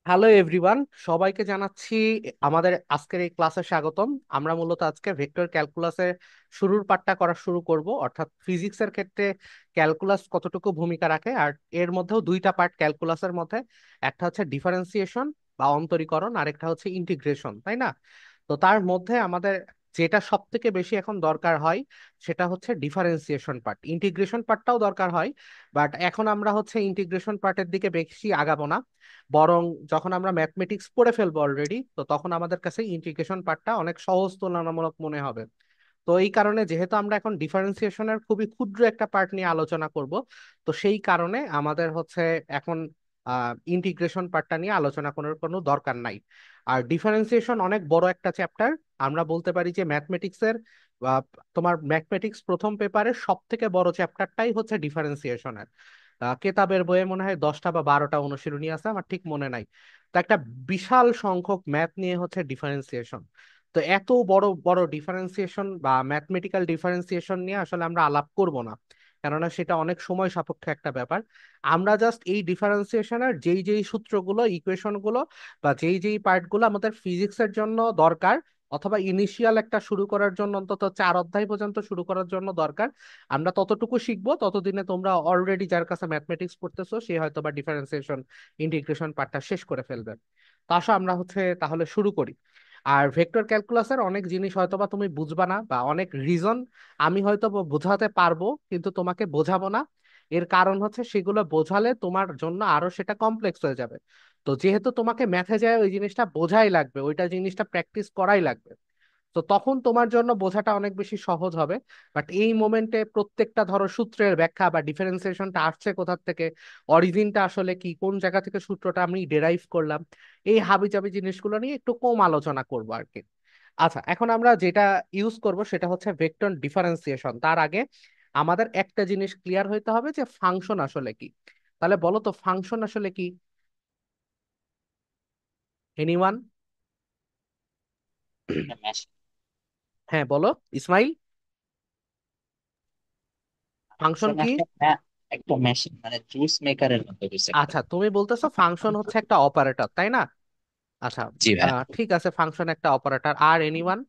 Hello everyone, সবাইকে জানাচ্ছি আমাদের আজকের এই ক্লাসে স্বাগতম। আমরা মূলত আজকে ভেক্টর ক্যালকুলাসের শুরুর পাঠটা করা শুরু করব, অর্থাৎ ফিজিক্সের ক্ষেত্রে ক্যালকুলাস কতটুকু ভূমিকা রাখে। আর এর মধ্যেও দুইটা পার্ট ক্যালকুলাসের মধ্যে, একটা হচ্ছে ডিফারেন্সিয়েশন বা অন্তরীকরণ, আরেকটা হচ্ছে ইন্টিগ্রেশন, তাই না? তো তার মধ্যে আমাদের যেটা সব থেকে বেশি এখন দরকার হয় সেটা হচ্ছে ডিফারেন্সিয়েশন পার্ট। ইন্টিগ্রেশন পার্টটাও দরকার হয়, বাট এখন আমরা হচ্ছে ইন্টিগ্রেশন পার্টের দিকে বেশি আগাবো না। বরং যখন আমরা ম্যাথমেটিক্স পড়ে ফেলবো অলরেডি, তো তখন আমাদের কাছে ইন্টিগ্রেশন পার্টটা অনেক সহজ তুলনামূলক মনে হবে। তো এই কারণে যেহেতু আমরা এখন ডিফারেন্সিয়েশনের খুবই ক্ষুদ্র একটা পার্ট নিয়ে আলোচনা করব, তো সেই কারণে আমাদের হচ্ছে এখন ইন্টিগ্রেশন পার্টটা নিয়ে আলোচনা করার কোনো দরকার নাই। আর ডিফারেন্সিয়েশন অনেক বড় একটা চ্যাপ্টার। আমরা বলতে পারি যে ম্যাথমেটিক্সের তোমার ম্যাথমেটিক্স প্রথম পেপারের সব থেকে বড় চ্যাপ্টারটাই হচ্ছে ডিফারেন্সিয়েশনের। কেতাবের বইয়ে মনে হয় 10টা বা 12টা অনুশীলনী আছে, আমার ঠিক মনে নাই। তো একটা বিশাল সংখ্যক ম্যাথ নিয়ে হচ্ছে ডিফারেন্সিয়েশন। তো এত বড় বড় ডিফারেন্সিয়েশন বা ম্যাথমেটিক্যাল ডিফারেন্সিয়েশন নিয়ে আসলে আমরা আলাপ করব না, কেননা সেটা অনেক সময় সাপেক্ষ একটা ব্যাপার। আমরা জাস্ট এই ডিফারেন্সিয়েশনের যেই যেই সূত্রগুলো, ইকুয়েশনগুলো বা যেই যেই পার্টগুলো আমাদের ফিজিক্সের জন্য দরকার, অথবা ইনিশিয়াল একটা শুরু করার জন্য অন্তত 4 অধ্যায় পর্যন্ত শুরু করার জন্য দরকার, আমরা ততটুকু শিখবো। ততদিনে তোমরা অলরেডি যার কাছে ম্যাথমেটিক্স পড়তেছো সে হয়তো বা ডিফারেন্সিয়েশন, ইন্টিগ্রেশন পার্টটা শেষ করে ফেলবে। তো আসো আমরা হচ্ছে তাহলে শুরু করি। আর ভেক্টর ক্যালকুলাসের অনেক জিনিস হয়তোবা তুমি বুঝবা না, বা অনেক রিজন আমি হয়তো বোঝাতে পারবো কিন্তু তোমাকে বোঝাবো না। এর কারণ হচ্ছে সেগুলো বোঝালে তোমার জন্য আরো সেটা কমপ্লেক্স হয়ে যাবে। তো যেহেতু তোমাকে ম্যাথে যায় ওই জিনিসটা বোঝাই লাগবে, ওইটা জিনিসটা প্র্যাকটিস করাই লাগবে, তো তখন তোমার জন্য বোঝাটা অনেক বেশি সহজ হবে। বাট এই মোমেন্টে প্রত্যেকটা ধরো সূত্রের ব্যাখ্যা বা ডিফারেন্সিয়েশনটা আসছে কোথা থেকে, অরিজিনটা আসলে কি, কোন জায়গা থেকে সূত্রটা আমি ডেরাইভ করলাম, এই হাবিজাবি জিনিসগুলো নিয়ে একটু কম আলোচনা করবো আর কি। আচ্ছা, এখন আমরা যেটা ইউজ করব সেটা হচ্ছে ভেক্টর ডিফারেন্সিয়েশন। তার আগে আমাদের একটা জিনিস ক্লিয়ার হইতে হবে যে ফাংশন আসলে কি। তাহলে বলো তো ফাংশন আসলে কি? এনিওয়ান? মেশিন। হ্যাঁ বলো, ইসমাইল। ফাংশন ফাংশন কি? একটা মেশিন মানে জুস মেকারের মতো কিছু একটা। আচ্ছা, তুমি বলতেছো ফাংশন হচ্ছে একটা অপারেটর, তাই না? আচ্ছা, জি ভাই। ঠিক আছে, ফাংশন একটা অপারেটর। আর এনিওয়ান?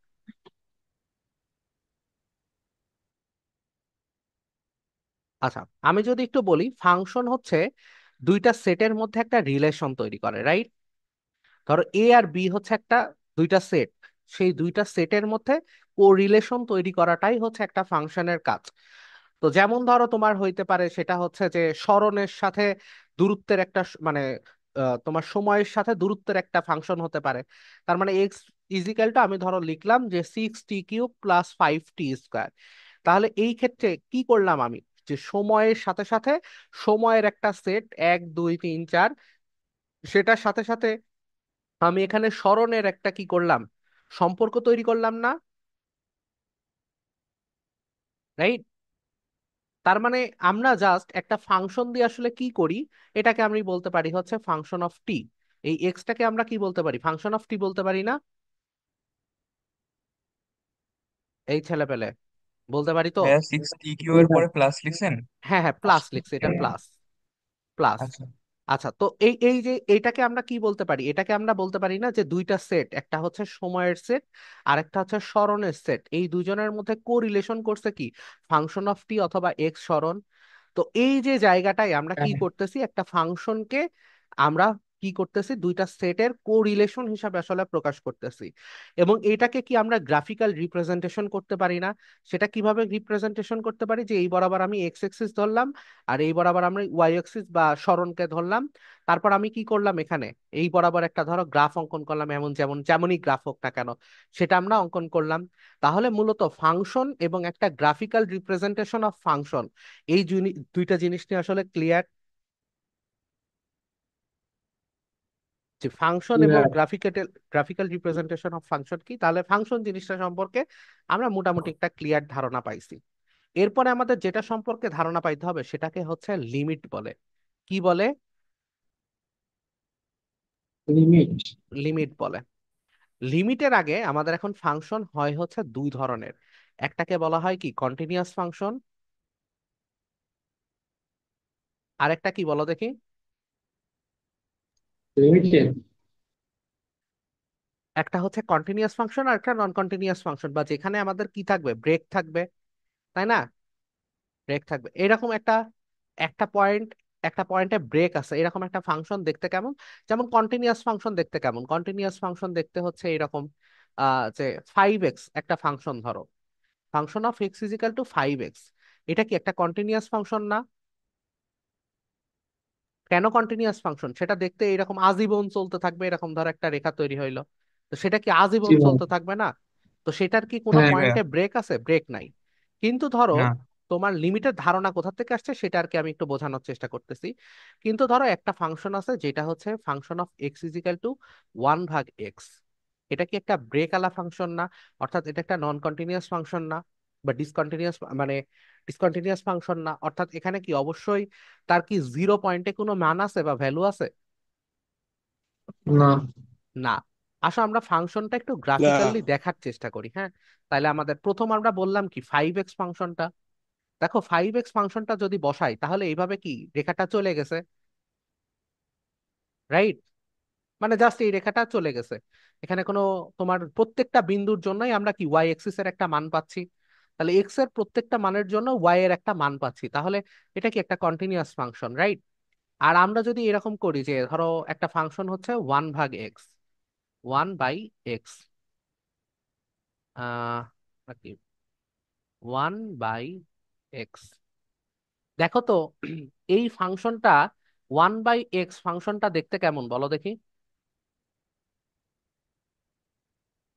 আচ্ছা, আমি যদি একটু বলি, ফাংশন হচ্ছে দুইটা সেটের মধ্যে একটা রিলেশন তৈরি করে, রাইট? ধরো এ আর বি হচ্ছে একটা, দুইটা সেট, সেই দুইটা সেটের মধ্যে কো রিলেশন তৈরি করাটাই হচ্ছে একটা ফাংশনের কাজ। তো যেমন ধরো তোমার হইতে পারে সেটা হচ্ছে যে স্মরণের সাথে দূরত্বের একটা মানে তোমার সময়ের সাথে দূরত্বের একটা ফাংশন হতে পারে। তার মানে এক্স ইজিক্যাল টু, আমি ধরো লিখলাম যে 6t³ প্লাস 5t²। তাহলে এই ক্ষেত্রে কি করলাম আমি, যে সময়ের সাথে সাথে সময়ের একটা সেট 1 2 3 4, সেটার সাথে সাথে আমি এখানে স্মরণের একটা কি করলাম, সম্পর্ক তৈরি করলাম না, রাইট? তার মানে আমরা জাস্ট একটা ফাংশন দিয়ে আসলে কি করি, এটাকে আমি বলতে পারি হচ্ছে ফাংশন অফ টি। এই এক্সটাকে আমরা কি বলতে পারি, ফাংশন অফ টি বলতে পারি না? এই ছেলে পেলে বলতে পারি তো? ভাইয়া 6 টি কিউ এর পরে প্লাস লিখছেন? হ্যাঁ হ্যাঁ, প্লাস লিখছে, এটা প্লাস, প্লাস। আচ্ছা। আচ্ছা, তো এই এই যে এইটাকে আমরা কি বলতে পারি, এটাকে আমরা বলতে পারি না যে দুইটা সেট, একটা হচ্ছে সময়ের সেট আর একটা হচ্ছে স্মরণের সেট, এই দুজনের মধ্যে কোরিলেশন করছে কি, ফাংশন অফ টি অথবা এক্স স্মরণ। তো এই যে জায়গাটায় আমরা কি হ্যাঁ। করতেছি, একটা ফাংশনকে আমরা কি করতেছি, দুইটা সেটের কোরিলেশন হিসাবে আসলে প্রকাশ করতেছি। এবং এটাকে কি আমরা গ্রাফিক্যাল রিপ্রেজেন্টেশন করতে পারি না? সেটা কিভাবে রিপ্রেজেন্টেশন করতে পারি, যে এই বরাবর আমি এক্স এক্সিস ধরলাম, আর এই বরাবর আমরা ওয়াই এক্সিস বা সরণকে ধরলাম। তারপর আমি কি করলাম, এখানে এই বরাবর একটা ধরো গ্রাফ অঙ্কন করলাম, এমন যেমন যেমনই গ্রাফ হোক না কেন সেটা আমরা অঙ্কন করলাম। তাহলে মূলত ফাংশন এবং একটা গ্রাফিক্যাল রিপ্রেজেন্টেশন অফ ফাংশন, এই দুইটা জিনিস নিয়ে আসলে ক্লিয়ার, যে ফাংশন এবং graphical graphical representation of function কি। তাহলে ফাংশন জিনিসটা সম্পর্কে আমরা মোটামুটি একটা ক্লিয়ার ধারণা পাইছি। এরপরে আমাদের যেটা সম্পর্কে ধারণা পাইতে হবে সেটাকে হচ্ছে লিমিট বলে। কি বলে? লিমিট। লিমিট বলে। লিমিটের আগে আমাদের এখন ফাংশন হয় হচ্ছে দুই ধরনের। একটাকে বলা হয় কি কন্টিনিউয়াস ফাংশন, আরেকটা কি বলো দেখি? লিমিটেড। একটা হচ্ছে কন্টিনিউয়াস ফাংশন আর একটা নন কন্টিনিউয়াস ফাংশন, বা যেখানে আমাদের কি থাকবে, ব্রেক থাকবে, তাই না? ব্রেক থাকবে এরকম একটা একটা পয়েন্ট, একটা পয়েন্টে ব্রেক আছে এরকম একটা ফাংশন দেখতে কেমন? যেমন কন্টিনিউয়াস ফাংশন দেখতে কেমন? কন্টিনিউয়াস ফাংশন দেখতে হচ্ছে এরকম, যে 5x একটা ফাংশন ধরো, function of x is equal to 5x। এটা কি একটা কন্টিনিউয়াস ফাংশন না? কেন কন্টিনিউয়াস ফাংশন? সেটা দেখতে এরকম আজীবন চলতে থাকবে, এরকম ধর একটা রেখা তৈরি হইলো, তো সেটা কি জি আজীবন ভাই। চলতে থাকবে না? তো সেটার কি কোনো হ্যাঁ ভাইয়া। পয়েন্টে ব্রেক আছে? ব্রেক নাই। কিন্তু ধরো না। তোমার লিমিটের ধারণা কোথা থেকে আসছে সেটা আর কি আমি একটু বোঝানোর চেষ্টা করতেছি। কিন্তু ধরো একটা ফাংশন আছে যেটা হচ্ছে function of x equal to 1/x। এটা কি একটা ব্রেক আলা ফাংশন না? অর্থাৎ এটা একটা নন কন্টিনিউয়াস ফাংশন না, বা ডিসকন্টিনিউয়াস, মানে ডিসকন্টিনিউয়াস ফাংশন না, অর্থাৎ এখানে কি অবশ্যই তার কি জিরো পয়েন্টে কোনো মান আছে বা ভ্যালু আছে? না। না। আসো আমরা ফাংশনটা একটু না। গ্রাফিক্যালি দেখার চেষ্টা করি, হ্যাঁ? তাহলে আমাদের প্রথম আমরা বললাম কি 5x ফাংশনটা, দেখো 5x ফাংশনটা যদি বসাই তাহলে এইভাবে কি রেখাটা চলে গেছে, রাইট? মানে জাস্ট এই রেখাটা চলে গেছে। এখানে কোনো তোমার প্রত্যেকটা বিন্দুর জন্যই আমরা কি ওয়াই এক্সিস এর একটা মান পাচ্ছি, তাহলে এক্স এর প্রত্যেকটা মানের জন্য ওয়াই এর একটা মান পাচ্ছি, তাহলে এটা কি একটা কন্টিনিউয়াস ফাংশন, রাইট? আর আমরা যদি এরকম করি যে ধরো একটা ফাংশন হচ্ছে 1/x, 1/x, আহ কি 1/x, দেখো তো এই ফাংশনটা 1/x ফাংশনটা দেখতে কেমন বলো দেখি?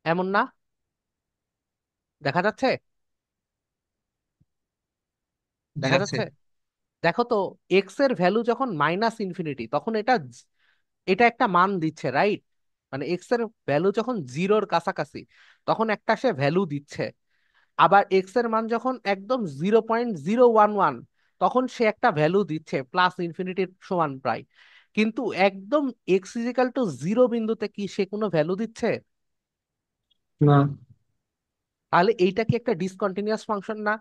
এমন না? দেখা যাচ্ছে? দেখা যাচ্ছে। যাচ্ছে? দেখো তো, এক্স এর ভ্যালু যখন -ইনফিনিটি তখন এটা এটা একটা মান দিচ্ছে, রাইট? মানে এক্স এর ভ্যালু যখন জিরোর কাছাকাছি তখন একটা সে ভ্যালু দিচ্ছে। আবার এক্স এর মান যখন একদম 0.011 তখন সে একটা ভ্যালু দিচ্ছে +ইনফিনিটির সমান প্রায়। কিন্তু একদম এক্স ইজিক্যাল টু জিরো বিন্দুতে কি সে কোনো ভ্যালু দিচ্ছে? না। তাহলে এইটা কি একটা ডিসকন্টিনিউয়াস ফাংশন না?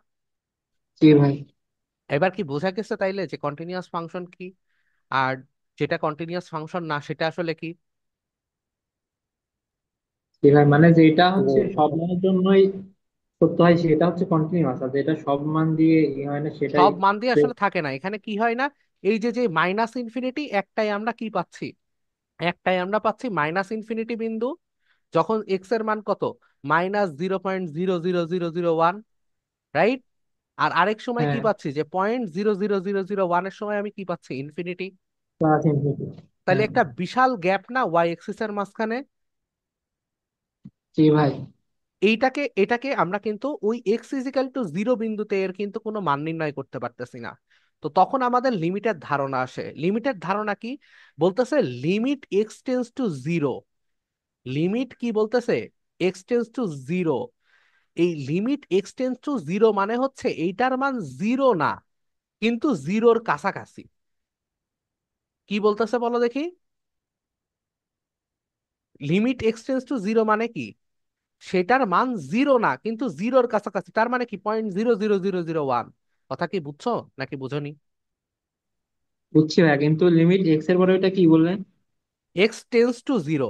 জি ভাই। এবার কি বোঝা গেছে তাইলে যে কন্টিনিউয়াস ফাংশন কি, আর যেটা কন্টিনিউয়াস ফাংশন না সেটা আসলে কি? জি ভাই, মানে যেটা হচ্ছে সব মানের জন্যই সত্য হয় সেটা হচ্ছে কন্টিনিউয়াস, আর যেটা সব মান দিয়ে ই হয় না সেটাই। সব মান দিয়ে আসলে থাকে না, এখানে কি হয় না, এই যে যে -ইনফিনিটি একটাই আমরা কি পাচ্ছি, একটাই আমরা পাচ্ছি -ইনফিনিটি বিন্দু, যখন এক্স এর মান কত, -0.00001, রাইট? আর আরেক সময় কি হ্যাঁ। পাচ্ছি যে 0.00001 এর সময় আমি কি পাচ্ছি, ইনফিনিটি। Plus infinity. তাহলে হ্যাঁ। একটা বিশাল গ্যাপ না ওয়াই এক্সিস এর মাঝখানে? জি ভাই। এইটাকে এটাকে আমরা কিন্তু ওই এক্স ইজিক্যাল টু জিরো বিন্দুতে এর কিন্তু কোনো মান নির্ণয় করতে পারতেছি না। তো তখন আমাদের লিমিটের ধারণা আসে। লিমিটের ধারণা কি বলতেছে? Limit x tends to zero. Limit কি বলতেছে? X tends to zero. এই limit x tends to zero মানে হচ্ছে এইটার মান জিরো না, কিন্তু জিরোর কাছাকাছি। কি বলতেছে বলো দেখি? Limit x tends to zero মানে কি? সেটার মান জিরো না কিন্তু জিরোর কাছাকাছি, তার মানে কি 0.00001। কথা কি বুঝছো নাকি বুঝোনি? বুঝছি ভাই, কিন্তু লিমিট এক্স এর পরে ওটা কি বললেন? X tends to zero,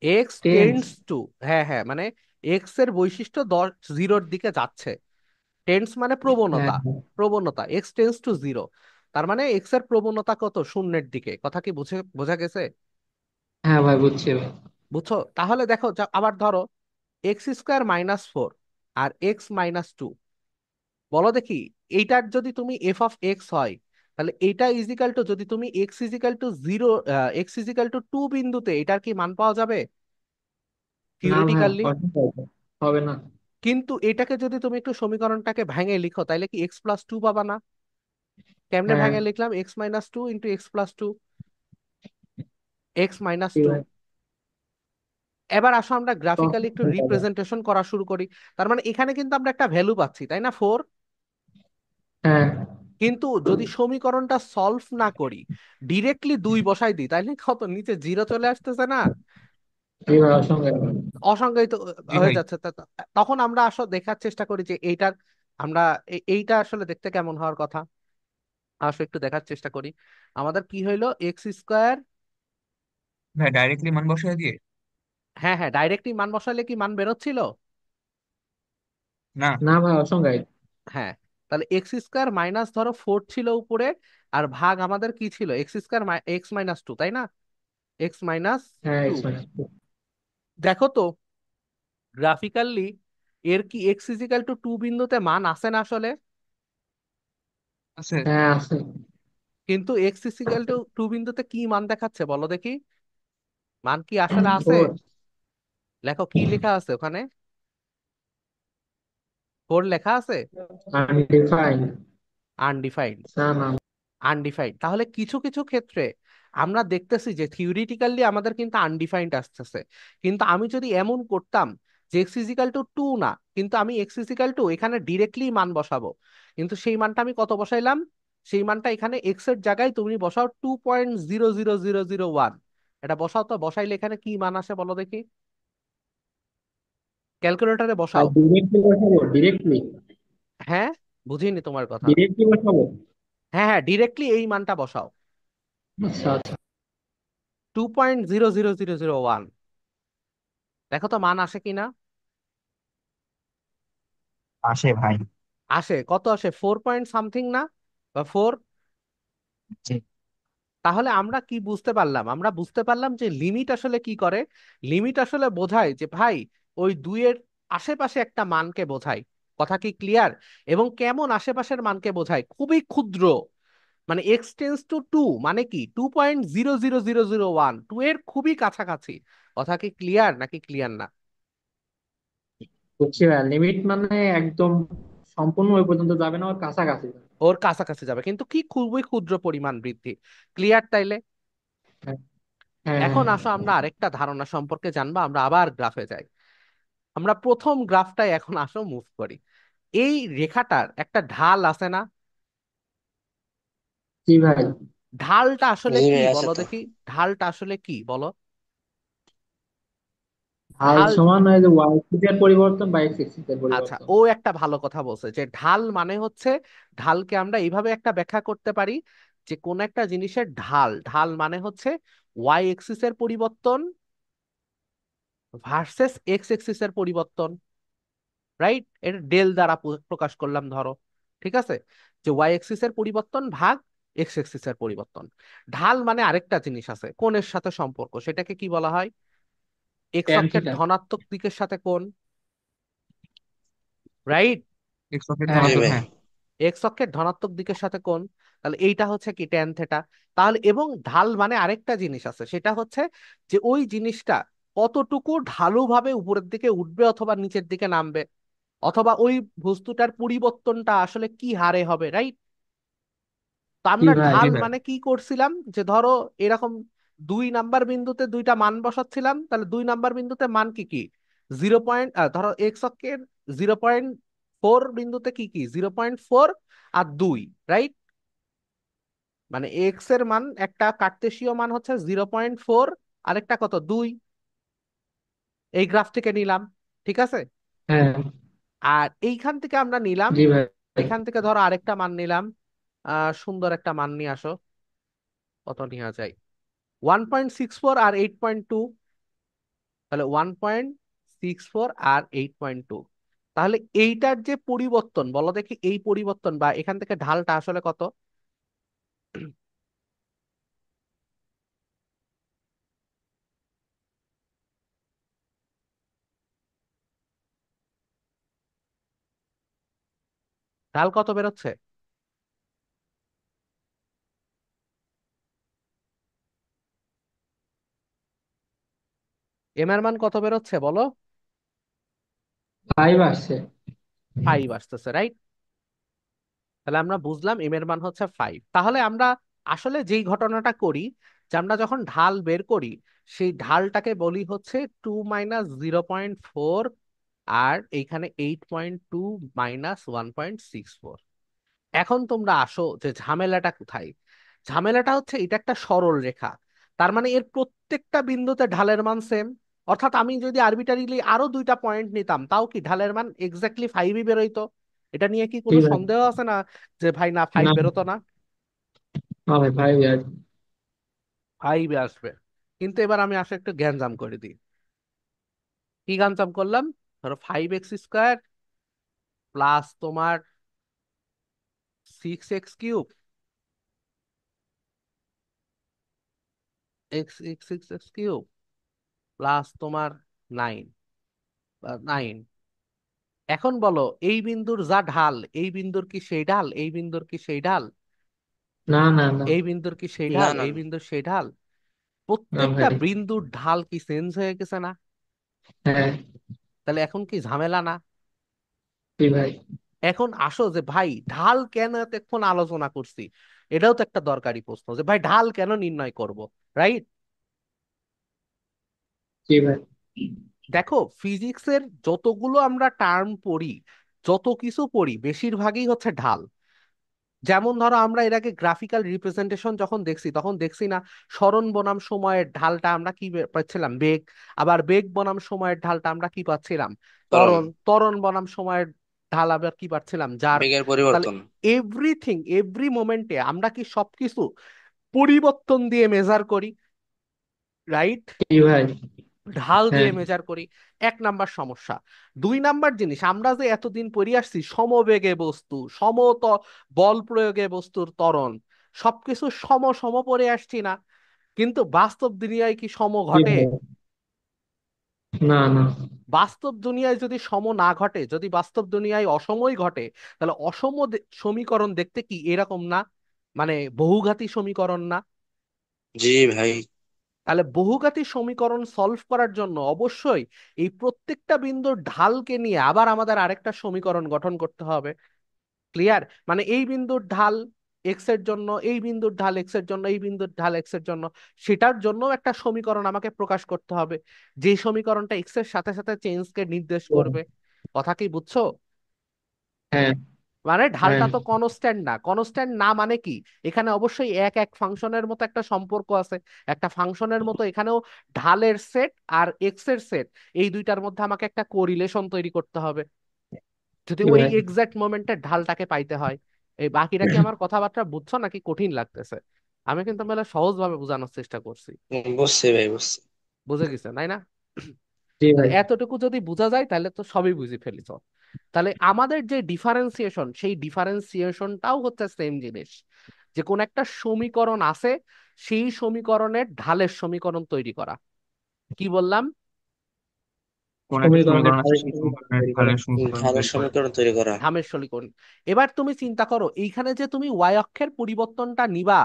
x tends. Tends to, হ্যাঁ হ্যাঁ, মানে এক্স এর বৈশিষ্ট্য 10 জিরোর দিকে যাচ্ছে। টেন্স মানে হ্যাঁ প্রবণতা, হ্যাঁ। প্রবণতা এক্স টেন্স টু জিরো, তার মানে এক্স এর প্রবণতা কত, শূন্যের দিকে। কথা কি বোঝা গেছে? হ্যাঁ ভাই, বুঝছি ভাই। বুঝছো? তাহলে দেখো আবার ধরো x² - 4 আর x-2, বলো দেখি এইটার যদি তুমি f(x) হয়, তাহলে এইটা ইজিক্যাল টু, যদি তুমি x=0, x=2 বিন্দুতে এটার কি মান পাওয়া যাবে না ভাই, থিওরিটিক্যালি? অসম্ভব। হবে না। কিন্তু এটাকে যদি তুমি একটু সমীকরণটাকে ভেঙে লিখো তাহলে কি x+2 পাবা না? কেমনে হ্যাঁ। ভেঙে লিখলাম? x-2 into x+2, x minus জি টু ভাই। এবার আসো আমরা গ্রাফিক্যালি একটু তখন হবে। রিপ্রেজেন্টেশন করা শুরু করি। তার মানে এখানে কিন্তু আমরা একটা ভ্যালু পাচ্ছি, তাই না, 4? হ্যাঁ। কিন্তু যদি সমীকরণটা সলভ না করি, ডিরেক্টলি 2 বসাই দিই, তাইলে কত নিচে জিরো চলে আসতেছে না? জি ভাই, অসংখ্য। অসংজ্ঞায়িত জি হয়ে ভাই। যাচ্ছে। তখন আমরা আসলে দেখার চেষ্টা করি যে এইটার, আমরা এইটা আসলে দেখতে কেমন হওয়ার কথা, আসলে একটু দেখার চেষ্টা করি। আমাদের কি হইলো, এক্স স্কোয়ার, ভাই ডাইরেক্টলি মান বসায় দিয়ে হ্যাঁ হ্যাঁ, ডাইরেক্টলি মান বসালে কি মান বেরোচ্ছিল? না। না ভাই, অসংখ্যায়িত। হ্যাঁ। তাহলে এক্স স্কোয়ার মাইনাস ধরো 4 ছিল উপরে, আর ভাগ আমাদের কি ছিল, x square x minus two, তাই না? এক্স মাইনাস হ্যাঁ, টু। X minus. দেখো তো গ্রাফিক্যালি এর কি এক্স ইজিক্যাল টু টু বিন্দুতে মান আসে না আসলে? আছে। হ্যাঁ, আছে। কিন্তু এক্স ইজিক্যাল টু টু বিন্দুতে কি মান দেখাচ্ছে বলো দেখি, মান কি আসলে আছে? ফোর। লেখো কি লেখা আছে ওখানে, 4 লেখা আছে? আনডিফাইন্ড। আনডিফাইন্ড। না না। আনডিফাইন্ড, তাহলে কিছু কিছু ক্ষেত্রে আমরা দেখতেছি যে থিওরিটিক্যালি আমাদের কিন্তু আনডিফাইন্ড আসতেছে। কিন্তু আমি যদি এমন করতাম যে এক্স ইজিক্যাল টু টু না, কিন্তু আমি এক্স ইজিক্যাল টু এখানে ডিরেক্টলি মান বসাবো, কিন্তু সেই মানটা আমি কত বসাইলাম, সেই মানটা এখানে এক্স এর জায়গায় তুমি বসাও 2.00001। এটা বসাও তো, বসাইলে এখানে কি মান আসে বলো দেখি, ক্যালকুলেটরে আর বসাও। ডিরেক্টলি বসাবো, ডিরেক্টলি? হ্যাঁ, বুঝিনি তোমার কথা। ডিরেক্টলি বসাবো। হ্যাঁ হ্যাঁ, ডিরেক্টলি এই মানটা বসাও, আচ্ছা আচ্ছা। 2.00001। দেখো তো মান আসে কিনা। আসে ভাই। আসে, কত আসে, 4 পয়েন্ট সামথিং না, বা 4? জি। তাহলে আমরা কি বুঝতে পারলাম, আমরা বুঝতে পারলাম যে লিমিট আসলে কি করে। লিমিট আসলে বোঝায় যে ভাই ওই দুইয়ের আশেপাশে একটা মানকে বোঝায়। কথা কি ক্লিয়ার? এবং কেমন আশেপাশের মানকে বোঝায়, খুবই ক্ষুদ্র, মানে এক্স টেন্স টু টু, মানে কি 2.00001, টু এর খুবই কাছাকাছি। কথা কি ক্লিয়ার নাকি ক্লিয়ার না? বুঝছি ভাই, লিমিট মানে একদম সম্পূর্ণ ওই পর্যন্ত যাবে না, ওর কাছাকাছি যাবে। ওর কাছাকাছি যাবে, কিন্তু কি খুবই ক্ষুদ্র পরিমাণ বৃদ্ধি। ক্লিয়ার তাইলে? হ্যাঁ হ্যাঁ হ্যাঁ এখন হ্যাঁ। আসো আমরা আরেকটা ধারণা সম্পর্কে জানবো, আমরা আবার গ্রাফে যাই। আমরা প্রথম গ্রাফটাই এখন আসো মুভ করি। এই রেখাটার একটা ঢাল আছে না? জি ভাই। ঢালটা আসলে জি কি ভাই, আছে বলো তো। দেখি, ঢালটা আসলে কি বলো। হাল ঢাল, সমান হয় যে ওয়াই এর পরিবর্তন বা এক্স এক্সিস এর আচ্ছা, পরিবর্তন। ও একটা ভালো কথা বলছে যে ঢাল মানে হচ্ছে, ঢালকে আমরা এইভাবে একটা ব্যাখ্যা করতে পারি যে কোন একটা জিনিসের ঢাল, ঢাল মানে হচ্ছে ওয়াই এক্সিস এর পরিবর্তন ভার্সেস এক্স এক্সিস এর পরিবর্তন। রাইট, এটা ডেল দ্বারা প্রকাশ করলাম ধরো। ঠিক আছে, যে ওয়াই এক্সিস এর পরিবর্তন ভাগ এক্স এক্সিস এর পরিবর্তন। ঢাল মানে আরেকটা জিনিস আছে কোণের সাথে সম্পর্ক, সেটাকে কি বলা হয়? এক্স ট্যান অক্ষের থিটা। ধনাত্মক দিকের সাথে কোণ। রাইট, এক্স অক্ষের হ্যাঁ জি হ্যাঁ। ধনাত্মক, ভাই। হ্যাঁ। এক্স অক্ষের ধনাত্মক দিকের সাথে কোণ। তাহলে এইটা হচ্ছে কি ট্যান থেটা। তাহলে এবং ঢাল মানে আরেকটা জিনিস আছে, সেটা হচ্ছে যে ওই জিনিসটা কতটুকু ঢালুভাবে উপরের দিকে উঠবে অথবা নিচের দিকে নামবে, অথবা ওই বস্তুটার পরিবর্তনটা আসলে কি হারে হবে। রাইট, তো জি আমরা ভাই। ঢাল মানে কি করছিলাম, যে ধরো এরকম 2 নাম্বার বিন্দুতে দুইটা মান বসাচ্ছিলাম, তাহলে 2 নাম্বার বিন্দুতে মান কি কি, 0 পয়েন্ট, ধরো এক্স অক্ষের 0.4 বিন্দুতে কি কি 0.4 আর 2। রাইট, মানে এক্স এর মান একটা কার্তেশীয় মান হচ্ছে 0.4, আরেকটা কত 2, এই গ্রাফ থেকে নিলাম। ঠিক আছে, হ্যাঁ। আর এইখান থেকে আমরা নিলাম, জি ভাই। এখান থেকে ধরো আরেকটা মান নিলাম। সুন্দর একটা মান নিয়ে আসো, কত নেওয়া যায়, 1.64 আর 8.2। তাহলে 1.64 আর 8.2, তাহলে এইটার যে পরিবর্তন বলো দেখি, এই পরিবর্তন বা এখান থেকে ঢালটা আসলে কত? ঢাল কত বেরোচ্ছে? এম এর মান কত বেরোচ্ছে বলো? ফাইভ আসছে। 5 আসতেছে, রাইট। তাহলে আমরা বুঝলাম এম এর মান হচ্ছে 5। তাহলে আমরা আসলে যেই ঘটনাটা করি, যে আমরা যখন ঢাল বের করি, সেই ঢালটাকে বলি হচ্ছে 2 - 0.4, আর এইখানে 8.2 - 1.64। এখন তোমরা আসো যে ঝামেলাটা কোথায়। ঝামেলাটা হচ্ছে এটা একটা সরল রেখা, তার মানে এর প্রত্যেকটা বিন্দুতে ঢালের মান সেম। অর্থাৎ আমি যদি আরবিটারিলি আরো দুইটা পয়েন্ট নিতাম, তাও কি ঢালের মান এক্স্যাক্টলি 5ই বেরোইতো। এটা নিয়ে কি জি কোনো ভাই। সন্দেহ আছে না, যে ভাই না 5 না বেরোতো না? না ভাই, ফাইভ আসবে। 5 আসবে। কিন্তু এবার আমি আসলে একটু জ্ঞানজাম করে দিই। কি কাঞ্চাম করলাম? ধরো 5x² প্লাস তোমার 6x³ x6x³ প্লাস তোমার 9, 9। এখন বলো, এই বিন্দুর যা ঢাল, এই বিন্দুর কি সেই ঢাল, এই বিন্দুর কি সেই ঢাল, না না না। এই বিন্দুর কি সেই না ঢাল, না এই না। বিন্দুর সেই ঢাল? না প্রত্যেকটা ভাই। বিন্দুর ঢাল কি চেঞ্জ হয়ে গেছে না? হ্যাঁ। তাহলে এখন কি ঝামেলা না? কি ভাই? এখন আসো যে ভাই ঢাল কেন এতক্ষণ আলোচনা করছি, এটাও তো একটা দরকারি প্রশ্ন যে ভাই ঢাল কেন নির্ণয় করব, রাইট? কি ভাই? দেখো, ফিজিক্সের যতগুলো আমরা টার্ম পড়ি, যত কিছু পড়ি, বেশিরভাগই হচ্ছে ঢাল। যেমন ধরো আমরা এর আগে গ্রাফিক্যাল রিপ্রেজেন্টেশন যখন দেখছি, তখন দেখছি না সরণ বনাম সময়ের ঢালটা আমরা কি পাচ্ছিলাম? বেগ। আবার বেগ বনাম সময়ের ঢালটা আমরা কি পাচ্ছিলাম? কারণ ত্বরণ। ত্বরণ বনাম সময়ের ঢাল আবার কি পাচ্ছিলাম? জার্ক। বেগের তাহলে পরিবর্তন। এভরিথিং, এভরি মোমেন্টে আমরা কি সবকিছু পরিবর্তন দিয়ে মেজার করি, রাইট? কি ভাই? ঢাল হ্যাঁ। দিয়ে মেজার করি। এক নাম্বার সমস্যা। দুই নাম্বার জিনিস, আমরা যে এতদিন পড়ে আসছি সমবেগে বস্তু, বল প্রয়োগে বস্তুর ত্বরণ, সবকিছু সম সম পড়ে আসছি না? কিন্তু বাস্তব দুনিয়ায় কি সম কি ঘটে? ভাই? না না। বাস্তব দুনিয়ায় যদি সম না ঘটে, যদি বাস্তব দুনিয়ায় অসমই ঘটে, তাহলে সমীকরণ দেখতে কি এরকম না? মানে বহুঘাতী সমীকরণ না? জি ভাই। তাহলে বহুঘাতী সমীকরণ সলভ করার জন্য অবশ্যই এই প্রত্যেকটা বিন্দুর ঢালকে নিয়ে আবার আমাদের আরেকটা সমীকরণ গঠন করতে হবে। ক্লিয়ার? মানে এই বিন্দুর ঢাল এক্স এর জন্য, এই বিন্দুর ঢাল এক্স এর জন্য, এই বিন্দুর ঢাল এক্স এর জন্য, সেটার জন্য একটা সমীকরণ আমাকে প্রকাশ করতে হবে, যে সমীকরণটা এক্স এর সাথে সাথে চেঞ্জকে নির্দেশ করবে। কথা কি বুঝছো? হ্যাঁ। মানে হ্যাঁ। ঢালটা তো কনস্ট্যান্ট না। কনস্ট্যান্ট না মানে কি? এখানে অবশ্যই এক এক ফাংশনের মতো একটা সম্পর্ক আছে। একটা ফাংশনের মতো এখানেও ঢালের সেট আর এক্স এর সেট, এই দুইটার মধ্যে আমাকে একটা কোরিলেশন তৈরি করতে হবে, যদি কি ওই ভাই? এক্সাক্ট মোমেন্টের ঢালটাকে পাইতে হয়। এই বাকিটা কি আমার কথাবার্তা বুঝছো নাকি কঠিন লাগতেছে? আমি কিন্তু মেলা সহজভাবে বোঝানোর চেষ্টা করছি। বুঝছি ভাই, বুঝছি। বুঝে গেছে তাই না? জি তাহলে ভাই। এতটুকু যদি বোঝা যায় তাহলে তো সবই বুঝে ফেলিছ। তাহলে আমাদের যে ডিফারেন্সিয়েশন, সেই ডিফারেন্সিয়েশনটাও হচ্ছে সেম জিনিস, যে কোন একটা সমীকরণ আছে, সেই সমীকরণের ঢালের সমীকরণ তৈরি করা। কি বললাম? কোন একটা সমীকরণের সমীকরণ আছে ঢালের সেই সমীকরণ সমীকরণের তৈরি করা। ঢালের সমীকরণ ঢালের তৈরি করে। সমীকরণ তৈরি করা। ধামের সমীকরণ। এবার তুমি চিন্তা করো, এইখানে যে তুমি ওয়াই অক্ষের পরিবর্তনটা নিবা,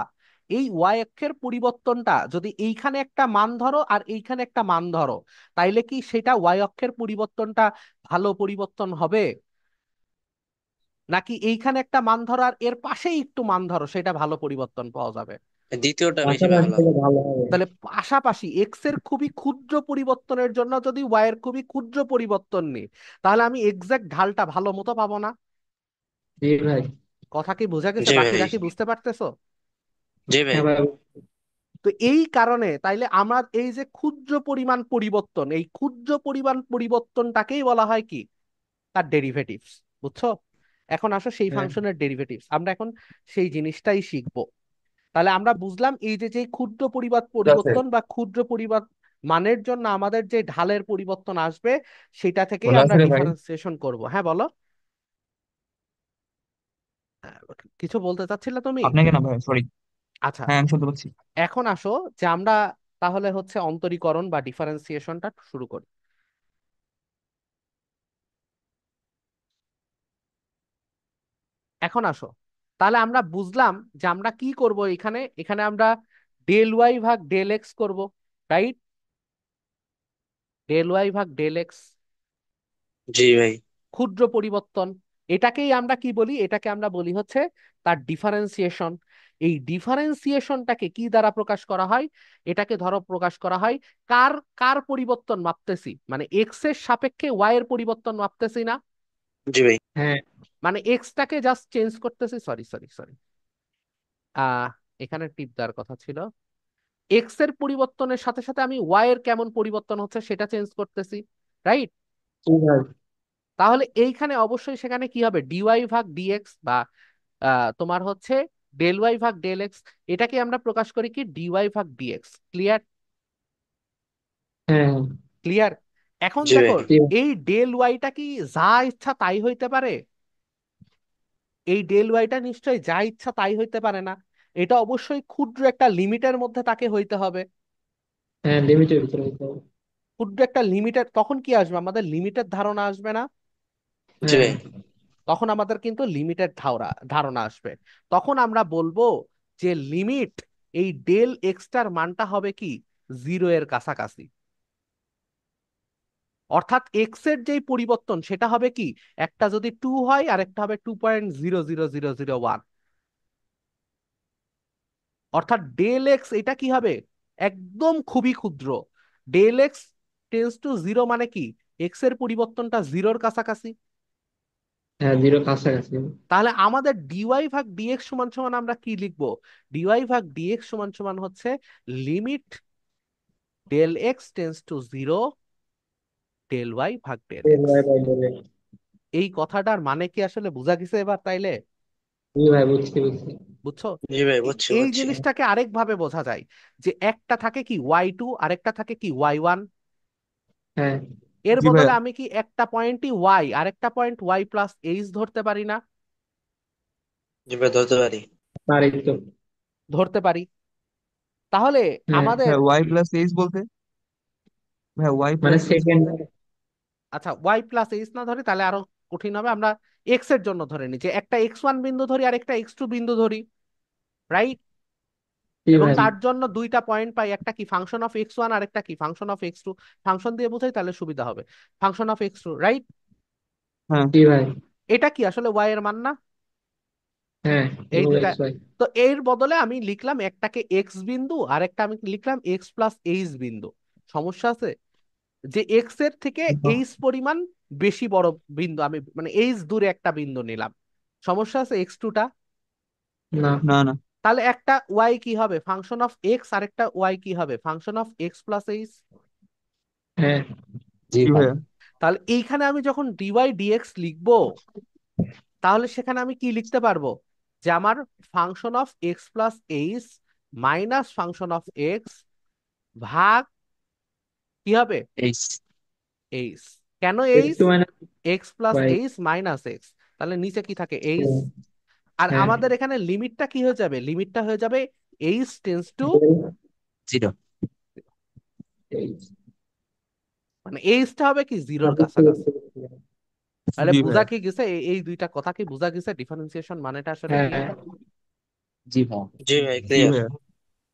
এই ওয়াই অক্ষের পরিবর্তনটা যদি এইখানে একটা মান ধরো আর এইখানে একটা মান ধরো, তাইলে কি সেটা ওয়াই অক্ষের পরিবর্তনটা ভালো পরিবর্তন হবে? নাকি এইখানে একটা মান ধরো আর এর পাশেই একটু মান ধরো, সেটা ভালো পরিবর্তন পাওয়া যাবে? দ্বিতীয়টা বেশি পাশাপাশি ভালো। থেকে ভালো হবে। তাহলে পাশাপাশি এক্স এর খুবই ক্ষুদ্র পরিবর্তনের জন্য যদি ওয়াই এর খুবই ক্ষুদ্র পরিবর্তন নিই, তাহলে আমি এক্সাক্ট ঢালটা ভালো মতো পাবো না? জি ভাই। কথা কি বোঝা গেছে? জি ভাই। বাকিরা কি বুঝতে পারতেছো? জি ভাই। হ্যাঁ ভাই। তো এই কারণে তাইলে আমার এই যে ক্ষুদ্র পরিমাণ পরিবর্তন, এই ক্ষুদ্র পরিমাণ পরিবর্তনটাকেই বলা হয় কি? তার ডেরিভেটিভস। বুঝছো? এখন আসো সেই হ্যাঁ। ফাংশনের ডেরিভেটিভস আমরা এখন সেই জিনিসটাই শিখবো। তাহলে আমরা বুঝলাম এই যে যে ক্ষুদ্র পরিমাণ ঠিক আছে। পরিবর্তন বা ক্ষুদ্র পরিমাণ মানের জন্য আমাদের যে ঢালের পরিবর্তন আসবে, সেটা থেকেই বলে আমরা আছে রে ভাই। ডিফারেন্সিয়েশন করব। হ্যাঁ বলো। আহ, কিছু বলতে চাচ্ছিলে তুমি? আপনাকে না ভাই, সরি। আচ্ছা, হ্যাঁ, আমি শুনতে পাচ্ছি। এখন আসো যে আমরা তাহলে হচ্ছে অন্তরীকরণ বা ডিফারেন্সিয়েশনটা শুরু করি। এখন আসো, তাহলে আমরা বুঝলাম যে আমরা কি করব এখানে। এখানে আমরা ডেল ওয়াই ভাগ ডেল এক্স করবো, রাইট? ডেল ওয়াই ভাগ ডেল এক্স, জি ভাই। ক্ষুদ্র পরিবর্তন। এটাকেই আমরা কি বলি? এটাকে আমরা বলি হচ্ছে তার ডিফারেন্সিয়েশন। এই ডিফারেন্সিয়েশনটাকে কি দ্বারা প্রকাশ করা হয়? এটাকে ধরো প্রকাশ করা হয় কার কার পরিবর্তন মাপতেছি, মানে এক্স এর সাপেক্ষে ওয়াই এর পরিবর্তন মাপতেছি না? জি ভাই। হ্যাঁ। মানে এক্সটাকে জাস্ট চেঞ্জ করতেছি, সরি সরি সরি, আহ এখানে টিপ দেওয়ার কথা ছিল। এক্স এর পরিবর্তনের সাথে সাথে আমি ওয়াই এর কেমন পরিবর্তন হচ্ছে সেটা চেঞ্জ করতেছি, রাইট? জি ভাই। তাহলে এইখানে অবশ্যই সেখানে কি হবে? ডিওয়াই ভাগ ডিএক্স বা তোমার হচ্ছে ডেল ওয়াই ভাগ ডেল এক্স। এটাকে আমরা প্রকাশ করি কি? ডিওয়াই ভাগ ডিএক্স। ক্লিয়ার? হ্যাঁ। ক্লিয়ার? এখন জি দেখো, ভাই। জি এই ডেল ওয়াইটা কি যা ইচ্ছা তাই হইতে পারে? এই ডেল ওয়াইটা নিশ্চয়ই যা ইচ্ছা তাই হইতে পারে না। এটা অবশ্যই ক্ষুদ্র একটা লিমিটের মধ্যে তাকে হইতে হবে। হ্যাঁ, লিমিটের ভিতরে হইতে হবে। ক্ষুদ্র একটা লিমিটের, তখন কি আসবে? আমাদের লিমিটের ধারণা আসবে না? জি হ্যাঁ ভাই। তখন আমাদের কিন্তু লিমিটেড ধারণা আসবে। তখন আমরা বলবো যে লিমিট এই ডেল এক্সটার মানটা হবে কি, জিরো এর কাছাকাছি। অর্থাৎ এক্স এর যেই পরিবর্তন সেটা হবে কি, একটা যদি 2 হয় আর একটা হবে 2.00001। অর্থাৎ ডেল এক্স এটা কি হবে, একদম খুবই ক্ষুদ্র। Del x tends to zero মানে কি, এক্স এর পরিবর্তনটা জিরোর কাছাকাছি। হ্যাঁ, জিরো কাছাকাছি। তাহলে আমাদের ডিওয়াই ভাগ ডিএক্স সমান সমান আমরা কি লিখবো? ডিওয়াই ভাগ ডিএক্স সমান সমান হচ্ছে limit del x tends to zero del y ভাগ del del x. Y by del x. এই কথাটার মানে কি আসলে বোঝা গেছে এবার তাইলে? জি ভাই, বুঝছি বুঝছি। বুঝছো? জি ভাই, বুঝছি এই বুঝছি। জিনিসটাকে আরেক ভাবে বোঝা যায়, যে একটা থাকে কি ওয়াই 2, আরেকটা থাকে কি ওয়াই 1। হ্যাঁ। এর জি বদলে ভাইয়া। আমি কি একটা পয়েন্টই ওয়াই আরেকটা পয়েন্ট ওয়াই প্লাস এইচ ধরতে পারি না? জি ভাই, ধরতে পারি। পারি তো। ধরতে পারি। তাহলে হ্যাঁ, আমাদের, হ্যাঁ, ওয়াই প্লাস এইচ বলতে, হ্যাঁ ওয়াই মানে প্লাস এইচ সেকেন্ড। বলতে। আচ্ছা ওয়াই প্লাস এইচ না ধরি তাহলে আরো কঠিন হবে। আমরা এক্স এর জন্য ধরে নিই, যে একটা x1 বিন্দু ধরি আর একটা x2 বিন্দু ধরি, রাইট? জি এবং ভাই। তার জন্য দুইটা পয়েন্ট পাই, একটা কি ফাংশন অফ x1 আর একটা কি ফাংশন অফ x2। ফাংশন দিয়ে বোঝাই তাহলে সুবিধা হবে, ফাংশন অফ x2, রাইট? হ্যাঁ। জি ভাই। এটা কি আসলে ওয়াই এর মান না? হ্যাঁ, এই ইকুয়াল দুইটা। X y. তো এর বদলে আমি লিখলাম একটাকে এক্স বিন্দু আর একটা আমি লিখলাম এক্স প্লাস এইচ বিন্দু। সমস্যা আছে? যে এক্স এর থেকে এইচ পরিমাণ বেশি বড় বিন্দু, আমি মানে এইচ দূরে একটা বিন্দু নিলাম। সমস্যা আছে x2টা? না। না না। তাহলে একটা ওয়াই কি হবে, ফাংশন অফ এক্স, আর একটা ওয়াই কি হবে, function of x plus H. হ্যাঁ। জি জি ভাই। ভাইয়া। তাহলে এইখানে আমি যখন ডিওয়াই ডিএক্স লিখবো, তাহলে সেখানে আমি কি লিখতে পারবো, যে আমার function of x plus h minus function of x ভাগ কি হবে, এইচ। এইচ। কেন x h? Two minus x plus y. H minus x. তাহলে নিচে কি থাকে, এইচ। আর হ্যাঁ। আমাদের এখানে লিমিটটা কি হয়ে যাবে, লিমিটটা হয়ে যাবে এইচ টেন্স টু, জিরো। মানে এইচটা হবে কি জিরোর বুঝতে কাছাকাছি। বুঝতে বুঝতে। তাহলে জি বোঝা ভাইয়া। কি গেছে, এই দুইটা কথা কি বোঝা গেছে, ডিফারেন্সিয়েশন মানেটা আসলে কি? হ্যাঁ। জি ভাই। জি ভাই, জি ক্লিয়ার। ভাইয়া।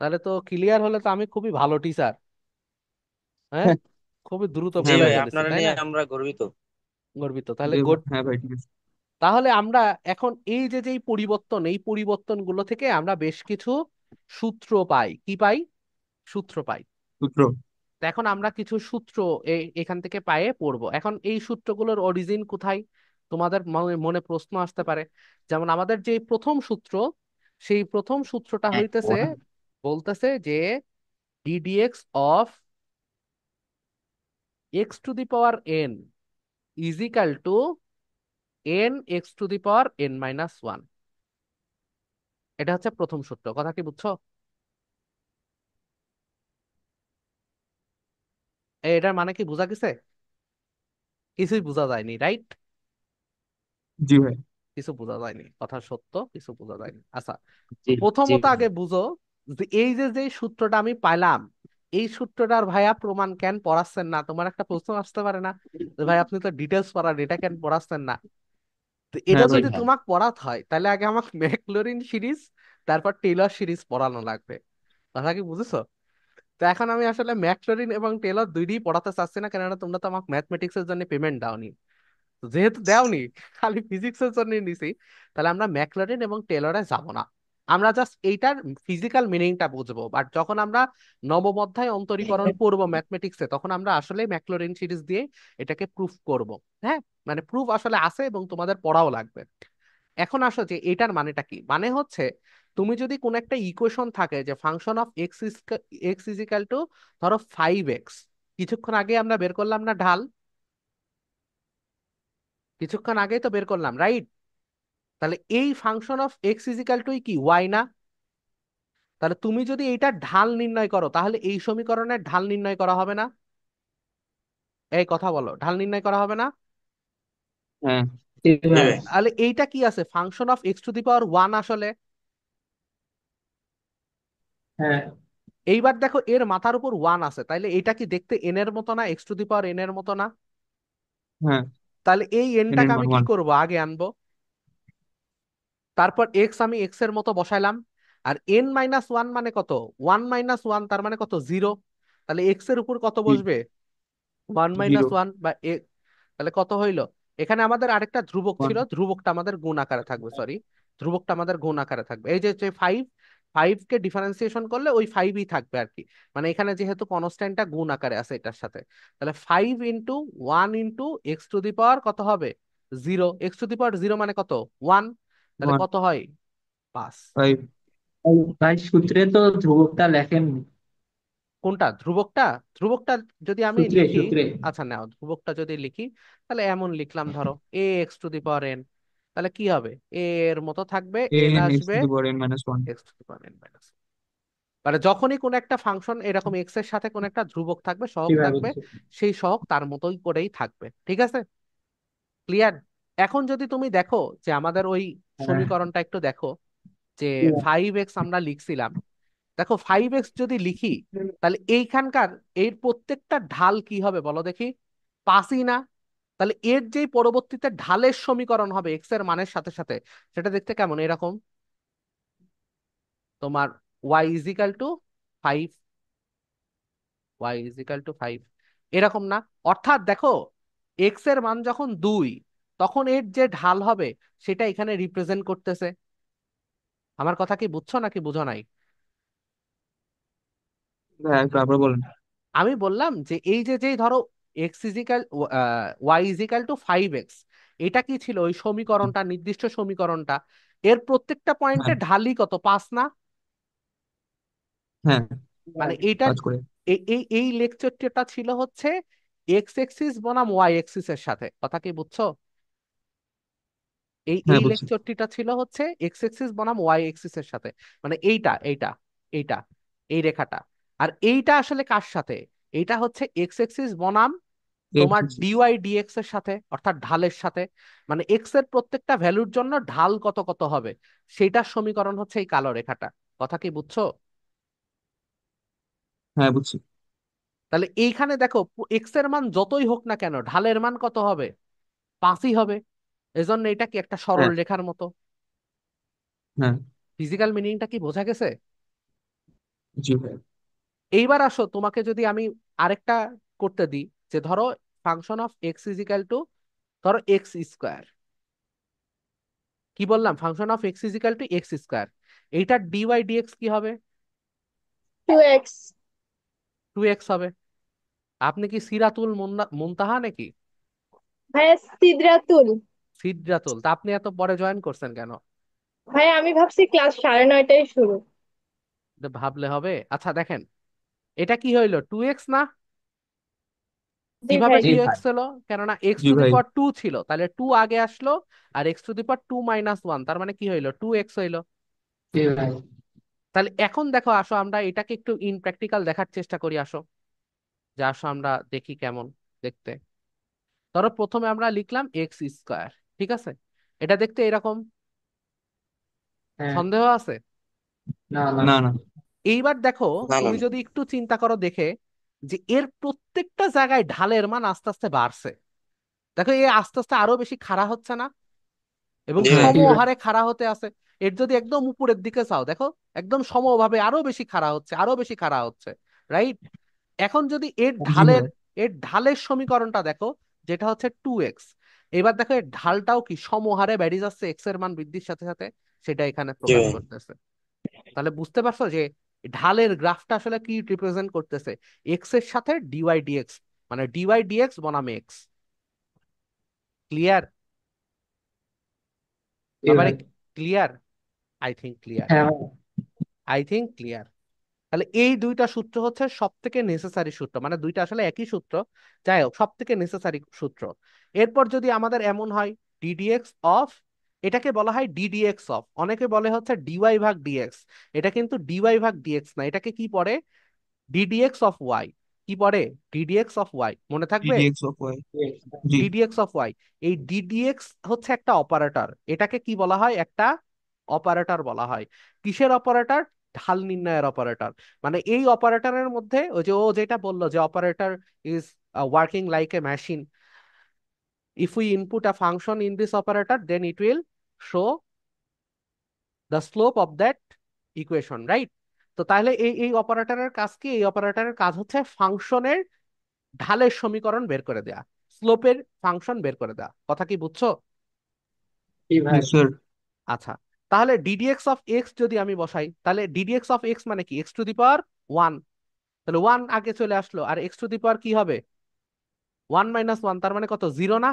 তাহলে তো ক্লিয়ার হলে তো আমি খুবই ভালো টিচার, হ্যাঁ? খুবই দ্রুত জি হ্যাঁ বুঝাই ভাই, ভাইয়া। ফেলেছি আপনারা তাই নিয়ে না? আমরা গর্বিত। গর্বিত, তাহলে জি গুড। হ্যাঁ ভাই, ঠিক আছে। তাহলে আমরা এখন এই যে যেই পরিবর্তন, এই পরিবর্তনগুলো থেকে আমরা বেশ কিছু সূত্র পাই। কি পাই? সূত্র পাই। সূত্র। তো এখন আমরা কিছু সূত্র এখান থেকে পায়ে পড়বো। এখন এই সূত্রগুলোর অরিজিন কোথায়, তোমাদের মনে মনে প্রশ্ন আসতে পারে। যেমন আমাদের যে প্রথম সূত্র, সেই প্রথম সূত্রটা হ্যাঁ, হইতেছে, বলতেছে যে ddx of x to the power N is equal to N x to the power n-1। এটা হচ্ছে প্রথম সূত্র। কথা কি বুঝছো? এটার মানে কি বোঝা গেছে? কিছুই বোঝা যায়নি, রাইট? জি ভাই। কিছু বোঝা যায়নি, কথা সত্য, কিছু বোঝা যায়নি। আচ্ছা, জি। জি প্রথমত ভাই। আগে বুঝো যে এই যে যে সূত্রটা আমি পাইলাম, এই সূত্রটার ভাইয়া প্রমাণ কেন পড়াচ্ছেন না? তোমার একটা প্রশ্ন আসতে পারে না, যে ভাই আপনি তো ডিটেলস পড়ান, এটা কেন পড়াচ্ছেন না? তো এটা হ্যাঁ জি ভাই। যদি ভাই। তোমাকে পড়াতে হয় তাহলে আগে আমাকে ম্যাকলোরিন সিরিজ তারপর টেলর সিরিজ পড়ানো লাগবে। কথা কি বুঝেছো? তো এখন আমি আসলে ম্যাকলোরিন এবং টেলর দুইটাই পড়াতে চাচ্ছি না, কেননা তোমরা তো আমাকে ম্যাথমেটিক্স এর জন্য পেমেন্ট দাওনি। তো যেহেতু দেওনি, খালি ফিজিক্স এর জন্য নিছি, তাহলে আমরা ম্যাকলারিন এবং টেলরে যাব না। আমরা জাস্ট এইটার ফিজিক্যাল মিনিংটা বুঝবো। বাট যখন আমরা নবম অধ্যায় অন্তরীকরণ পড়বো ম্যাথমেটিক্সে, তখন আমরা আসলে ম্যাকলোরিন সিরিজ দিয়ে এটাকে প্রুফ করব। হ্যাঁ, মানে প্রুফ আসলে আছে এবং তোমাদের পড়াও লাগবে। এখন আসো যে এটার মানেটা কি, মানে হচ্ছে তুমি যদি কোন একটা ইকুয়েশন থাকে যে function of x is equal to ধরো 5x, কিছুক্ষণ আগে আমরা বের করলাম না ঢাল, কিছুক্ষণ আগেই তো বের করলাম, রাইট? তাহলে এই function of x equal to কি ওয়াই না? তাহলে তুমি যদি এইটার ঢাল নির্ণয় করো, তাহলে এই সমীকরণের ঢাল নির্ণয় করা হবে না? এই কথা বলো, ঢাল নির্ণয় করা হবে না? হ্যাঁ। জি জি ভাই। ভাই। তাহলে এইটা কি আছে, function of x to the power one আসলে। হ্যাঁ। এইবার দেখো এর মাথার উপর ওয়ান আছে, তাইলে এটা কি দেখতে এন এর মতো না, x to the power N এর মতো না? হ্যাঁ, তাহলে এই এন এর এনটাকে মান আমি কি ওয়ান। করব, আগে আনবো। তারপর এক্স আমি এক্স এর মতো বসাইলাম। আর এন মাইনাস ওয়ান মানে কত? ওয়ান মাইনাস ওয়ান তার মানে কত? জিরো। তাহলে এক্স এর উপর কত বসবে? One minus zero. ওয়ান বা তাহলে কত হইলো? এখানে আমাদের আরেকটা ধ্রুবক ওয়ান। ছিল, ধ্রুবকটা আমাদের গুণ আকারে থাকবে, সরি, ধ্রুবকটা আমাদের গুণ আকারে থাকবে। এই যে ফাইভ, ফাইভ কে ডিফারেন্সিয়েশন করলে ওই ফাইভই থাকবে আর কি। মানে এখানে যেহেতু কনস্ট্যান্টটা গুণ আকারে আছে এটার সাথে, তাহলে five into one into x to the power কত হবে? Zero. X to the power zero মানে কত? ওয়ান। তাহলে ওয়ান। কত হয়? পাঁচ। ফাইভ। ভাই সূত্রে তো ধ্রুবকটা লেখেননি। কোনটা ধ্রুবকটা? ধ্রুবকটা যদি আমি সূত্রে লিখি, সূত্রে। আচ্ছা নাও ধ্রুবকটা যদি লিখি, তাহলে এমন লিখলাম, ধরো a x to the power n. তাহলে কি হবে? এ এর মতো থাকবে, এন এন এক্স আসবে to the power n minus one. X to the power n minus. মানে যখনই কোন একটা ফাংশন এরকম এক্স এর সাথে কোন একটা ধ্রুবক থাকবে, জি সহগ ভাই থাকবে, বলছি। সেই সহগ তার মতোই করেই থাকবে। ঠিক আছে, ক্লিয়ার? এখন যদি তুমি দেখো যে আমাদের ওই হ্যাঁ। সমীকরণটা একটু দেখো, যে জি ভাই। ফাইভ এক্স আমরা লিখছিলাম, দেখো ফাইভ এক্স যদি লিখি, তাহলে এইখানকার এর প্রত্যেকটা ঢাল কি হবে বলো দেখি? পাসই না? তাহলে এর যেই পরবর্তীতে ঢালের সমীকরণ হবে এক্স এর মানের সাথে সাথে, সেটা দেখতে কেমন? এরকম, তোমার y equal to five, y equal to five, এরকম না? অর্থাৎ দেখো, এক্স এর মান যখন দুই, তখন এর যে ঢাল হবে সেটা এখানে রিপ্রেজেন্ট করতেছে। আমার কথা কি বুঝছো নাকি বুঝো নাই? হ্যাঁ, একটু আবার বলেন। আমি বললাম যে এই যে যেই ধরো x equal, y equal to five x, এটা কি ছিল? ওই সমীকরণটা, নির্দিষ্ট সমীকরণটা, এর প্রত্যেকটা পয়েন্টে হ্যাঁ। ঢালই কত? পাঁচ না? হ্যাঁ, মানে এইটা, কাজ করে। এই এই লেকচারটা ছিল হচ্ছে এক্স এক্সিস বনাম ওয়াই এক্সিস এর সাথে, কথা কি বুঝছো? এই হ্যাঁ, এই বুঝছি। লেকচারটা ছিল হচ্ছে এক্স এক্সিস বনাম ওয়াই এক্সিস এর সাথে। মানে এইটা এইটা এইটা, এই রেখাটা। আর এইটা আসলে কার সাথে? এইটা হচ্ছে এক্স এক্সিস বনাম তোমার এক্স। ডিওয়াই ডিএক্স এর সাথে, অর্থাৎ ঢালের সাথে। মানে এক্স এর প্রত্যেকটা ভ্যালুর জন্য ঢাল কত কত হবে, সেটার সমীকরণ হচ্ছে এই কালো রেখাটা। কথা কি বুঝছো? হ্যাঁ, বুঝছি। তাহলে এইখানে দেখো, এক্স এর মান যতই হোক না কেন, ঢালের মান কত হবে? পাঁচই হবে। এজন্য এটা কি একটা সরল হ্যাঁ। রেখার মতো। হ্যাঁ। ফিজিক্যাল মিনিংটা কি বোঝা গেছে? জি ভাই। এইবার আসো, তোমাকে যদি আমি আরেকটা করতে দিই, যে ধরো function of x equal to, ধরো এক্স স্কোয়ার। কি বললাম? Function of x equal to x square. এইটার ডিওয়াই ডিএক্স কি হবে? 2x। টু এক্স হবে। আপনি কি সিরাতুল মুনতাহা নাকি? ভাইয়া সিদরাতুল। সিদরাতুল? তা আপনি এত পরে জয়েন করছেন কেন? ভাইয়া আমি ভাবছি ক্লাস 9:30টায় শুরু। এটা ভাবলে হবে? আচ্ছা দেখেন, এটা কি হইলো? টু এক্স না? জি কিভাবে ভাই। জি টু ভাই। এক্স হলো? কেননা এক্স জি টু দি ভাই। পাওয়ার টু ছিল, তাহলে টু আগে আসলো, আর x to the power two minus one, তার মানে কি হইলো? টু এক্স হইলো। জি ভাই। তাহলে এখন দেখো, আসো আমরা এটাকে একটু ইন প্র্যাকটিক্যাল দেখার চেষ্টা করি, আসো, যে আসো আমরা দেখি কেমন দেখতে। ধরো প্রথমে আমরা লিখলাম এক্স স্কোয়ার, ঠিক আছে? এটা দেখতে এরকম, হ্যাঁ। সন্দেহ আছে? না না। না, না। এইবার দেখো, না না তুমি না। যদি একটু চিন্তা করো দেখে, যে এর প্রত্যেকটা জায়গায় ঢালের মান আস্তে আস্তে বাড়ছে। দেখো এ আস্তে আস্তে আরো বেশি খাড়া হচ্ছে না? এবং জি ভাই। হ্যাঁ। জি ভাই। সমহারে খাড়া হতে আছে। এর যদি একদম উপরের দিকে চাও, দেখো একদম সমভাবে আরো বেশি খাড়া হচ্ছে, আরো বেশি খাড়া হচ্ছে, রাইট? এখন যদি এর জি ঢালের, ভাই। এর ঢালের সমীকরণটা দেখো, যেটা হচ্ছে টু এক্স। এবার দেখো এর ঢালটাও কি সমহারে বেড়ে যাচ্ছে এক্স এর মান বৃদ্ধির সাথে সাথে, সেটা এখানে জি প্রকাশ ভাই। করতেছে। তাহলে বুঝতে পারছো যে ঢালের গ্রাফটা আসলে কি রিপ্রেজেন্ট করতেছে? এক্স এর সাথে ডিওয়াই ডিএক্স, মানে ডিওয়াই ডিএক্স বনাম এক্স। ক্লিয়ার? জি বাবারে, ভাই। ক্লিয়ার? আই থিঙ্ক ক্লিয়ার, হ্যাঁ। I think clear. তাহলে এই দুইটা সূত্র হচ্ছে সব থেকে নেসেসারি সূত্র, মানে দুইটা আসলে একই সূত্র, যাই হোক সব থেকে নেসেসারি সূত্র। এরপর যদি আমাদের এমন হয় ডিডিএক্স অফ, এটাকে বলা হয় ডিডিএক্স অফ, অনেকে বলে হচ্ছে ডিওয়াই ভাগ ডিএক্স। এটা কিন্তু ডিওয়াই ভাগ ডিএক্স না, এটাকে কি পড়ে? D dx of y. কি পড়ে? ডিডিএক্স অফ ওয়াই, মনে থাকবে? D dx of y. জি ডিডিএক্স অফ ওয়াই। এই ডিডিএক্স হচ্ছে একটা অপারেটর, এটাকে কি বলা হয়? একটা অপারেটর বলা হয়। কিসের অপারেটর? ঢাল নির্ণয়ের অপারেটর। মানে এই অপারেটরের মধ্যে ওই যে ও যেটা বললো যে operator is working like a machine, if we input a function in this operator then it will show the slope of that equation, right? তো তাহলে এই এই অপারেটরের কাজ কি? এই অপারেটরের কাজ হচ্ছে ফাংশনের ঢালের সমীকরণ বের করে দেয়া, স্লোপের ফাংশন বের করে দেয়া। কথা কি বুঝছো? জি ভাই। স্যার। আচ্ছা, তাহলে ডিডিএক্স অফ এক্স যদি আমি বসাই, তাহলে ডিডিএক্স অফ এক্স মানে কি? X to the power one, তাহলে ওয়ান আগে চলে আসলো, আর এক্স টু দি পাওয়ার কি হবে? ওয়ান মাইনাস ওয়ান, তার মানে কত? জিরো না?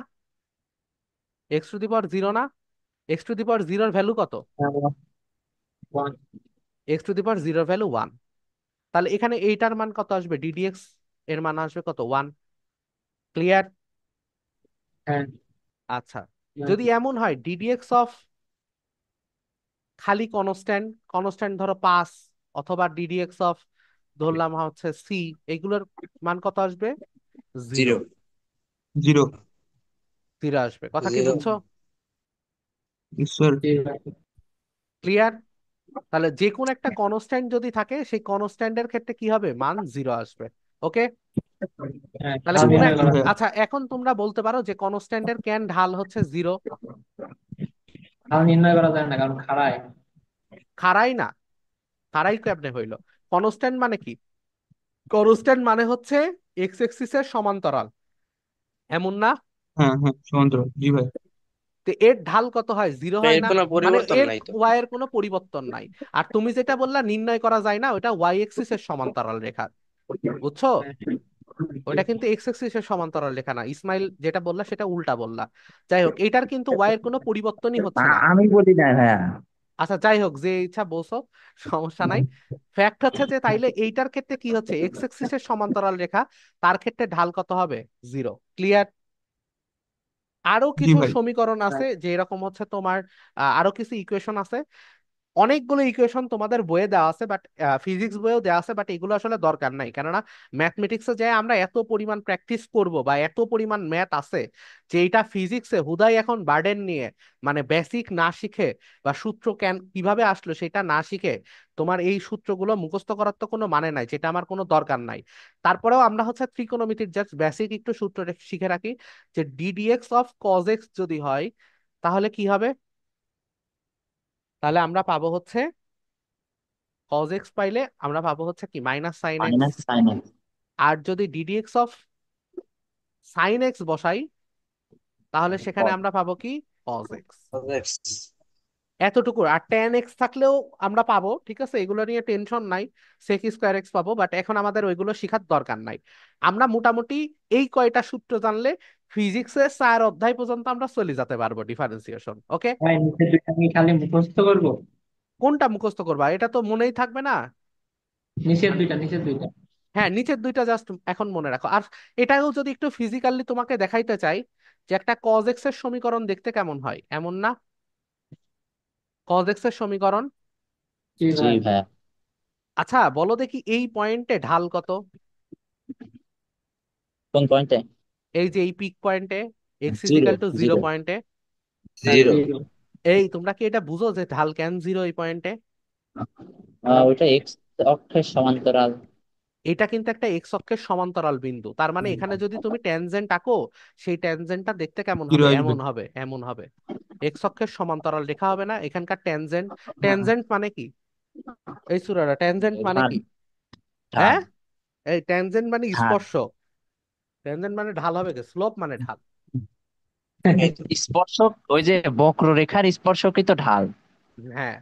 X to the power zero না? এক্স টু দি পাওয়ার জিরোর ভ্যালু কত? ওয়ান। এক্স টু দি পাওয়ার জিরোর ভ্যালু ওয়ান। তাহলে এখানে এইটার মান কত আসবে? ডিডিএক্স এর মান আসবে কত? ওয়ান। ক্লিয়ার? হ্যাঁ। আচ্ছা, যদি এমন হয় ডিডিএক্স অফ খালি কনস্ট্যান্ট, কনস্ট্যান্ট ধরো পাঁচ, অথবা ডিডিএক্স অফ ধরলাম হচ্ছে সি, এগুলোর মান কত আসবে? জিরো। জিরো। জিরো। জিরো আসবে। কথা কি জিরো। বুঝছো? স্যার। জি ভাই। ক্লিয়ার? তাহলে যে কোনো একটা কনস্ট্যান্ট যদি থাকে সেই কনস্ট্যান্টের ক্ষেত্রে কি হবে? মান জিরো আসবে। ওকে, হ্যাঁ, তাহলে ঢাল কোন নির্ণয় জি করা ভাই। যায়। আচ্ছা, এখন তোমরা বলতে পারো যে কনস্ট্যান্টের কেন ঢাল হচ্ছে জিরো? ঢাল নির্ণয় করা যায় না কারণ খাড়ায়। খাড়াই না? খাড়াই কেমনে হইলো? কনস্ট্যান্ট মানে কি? কনস্ট্যান্ট মানে হচ্ছে এক্স এক্সিসের সমান্তরাল, এমন না? হ্যাঁ হ্যাঁ, সমান্তরাল। জি ভাই। তো এর ঢাল কত হয়? জিরো হয় এর না? কোনো মানে পরিবর্তন এর নাই তো। ওয়াই এর কোনো পরিবর্তন নাই। আর তুমি যেটা বললা নির্ণয় করা যায় না, ওটা ওয়াই এক্সিসের সমান্তরাল রেখা, বুঝছো? হ্যাঁ। ওটা কিন্তু এক্স এক্সিসের সমান্তরাল রেখা না। ইসমাইল যেটা বললা সেটা উল্টা বললা। যাই হোক, এটার কিন্তু ওয়াই এর কোনো পরিবর্তনই হচ্ছে না। আমি বলি না ভাইয়া। আচ্ছা যাই হোক, যে ইচ্ছা বলছো, সমস্যা নাই। ফ্যাক্ট হচ্ছে যে তাইলে এইটার ক্ষেত্রে কি হচ্ছে? এক্স এক্সিসের সমান্তরাল রেখা, তার ক্ষেত্রে ঢাল কত হবে? জিরো। ক্লিয়ার? আরো জি কিছু ভাই। সমীকরণ আছে যে এরকম হচ্ছে তোমার, আরো কিছু ইকুয়েশন আছে। অনেকগুলো ইকুয়েশন তোমাদের বইয়ে দেওয়া আছে, বাট ফিজিক্স বইয়েও দেওয়া আছে, বাট এগুলো আসলে দরকার নাই, কেননা ম্যাথমেটিক্সে যে আমরা এত পরিমাণ প্র্যাকটিস করব বা এত পরিমাণ ম্যাথ আছে যে এটা ফিজিক্সে হুদাই এখন বার্ডেন নিয়ে, মানে বেসিক না শিখে বা সূত্র কিভাবে আসলো সেটা না শিখে তোমার এই সূত্রগুলো মুখস্থ করার তো কোনো মানে নাই, যেটা আমার কোনো দরকার নাই। তারপরেও আমরা হচ্ছে ত্রিকোণমিতির জাস্ট বেসিক একটু সূত্র শিখে রাখি, যে ডিডিএক্স অফ কজ এক্স যদি হয় তাহলে কি হবে? তাহলে আমরা পাবো হচ্ছে কজ এক্স, পাইলে আমরা পাবো হচ্ছে কি? Minus sine x. Minus sine x. আর যদি ডিডিএক্স অফ সাইন এক্স বসাই তাহলে সেখানে আমরা পাবো কি? Cos x. এতটুকু। আর টেন এক্স থাকলেও আমরা পাবো, ঠিক আছে, এগুলো নিয়ে টেনশন নাই। সেক স্কোয়ার এক্স পাবো, বাট এখন আমাদের ওইগুলো শিখার দরকার নাই। আমরা মোটামুটি এই কয়টা সূত্র জানলে ফিজিক্সের 4 অধ্যায় পর্যন্ত আমরা চলে যেতে পারবো ডিফারেন্সিয়েশন। ওকে, ভাই নিচের দুইটা আমি খালি মুখস্থ করবো। কোনটা মুখস্থ করবা? এটা তো মনেই থাকবে না। নিচের মানে দুইটা, নিচের দুইটা। হ্যাঁ, নিচের দুইটা জাস্ট এখন মনে রাখো। আর এটাও যদি একটু ফিজিক্যালি তোমাকে দেখাইতে চাই যে একটা কজ এক্স এর সমীকরণ দেখতে কেমন হয়, এমন না? কজ এক্স এর সমীকরণ, জি জি ভাই। ভাইয়া। আচ্ছা বলো দেখি এই পয়েন্টে ঢাল কত? কোন পয়েন্টে? এই যে এই পিক পয়েন্টে, x zero. Equal to zero zero. পয়েন্টে। হ্যাঁ, জিরো। জিরো। এই তোমরা কি এটা বুঝো যে ঢাল কেন জিরো এই পয়েন্টে? ওইটা এক্স অক্ষের সমান্তরাল। এটা কিন্তু একটা এক্স অক্ষের সমান্তরাল বিন্দু, তার মানে এখানে যদি তুমি ট্যানজেন্ট আঁকো সেই ট্যানজেন্টটা দেখতে কেমন জিরো হবে? আসবে। এমন হবে, এমন হবে। এক্স অক্ষের সমান্তরাল রেখা হবে না এখানকার ট্যানজেন্ট? ট্যানজেন্ট মানে কি এই সুরাটা? ট্যানজেন্ট মানে ঢাল। কি? ঢাল। হ্যাঁ, এই ট্যানজেন্ট মানে ঢাল। স্পর্শ। ট্যানজেন্ট মানে ঢাল হবে কি? স্লোপ মানে ঢাল। স্পর্শক, ওই যে বক্ররেখার স্পর্শকই তো ঢাল। হ্যাঁ,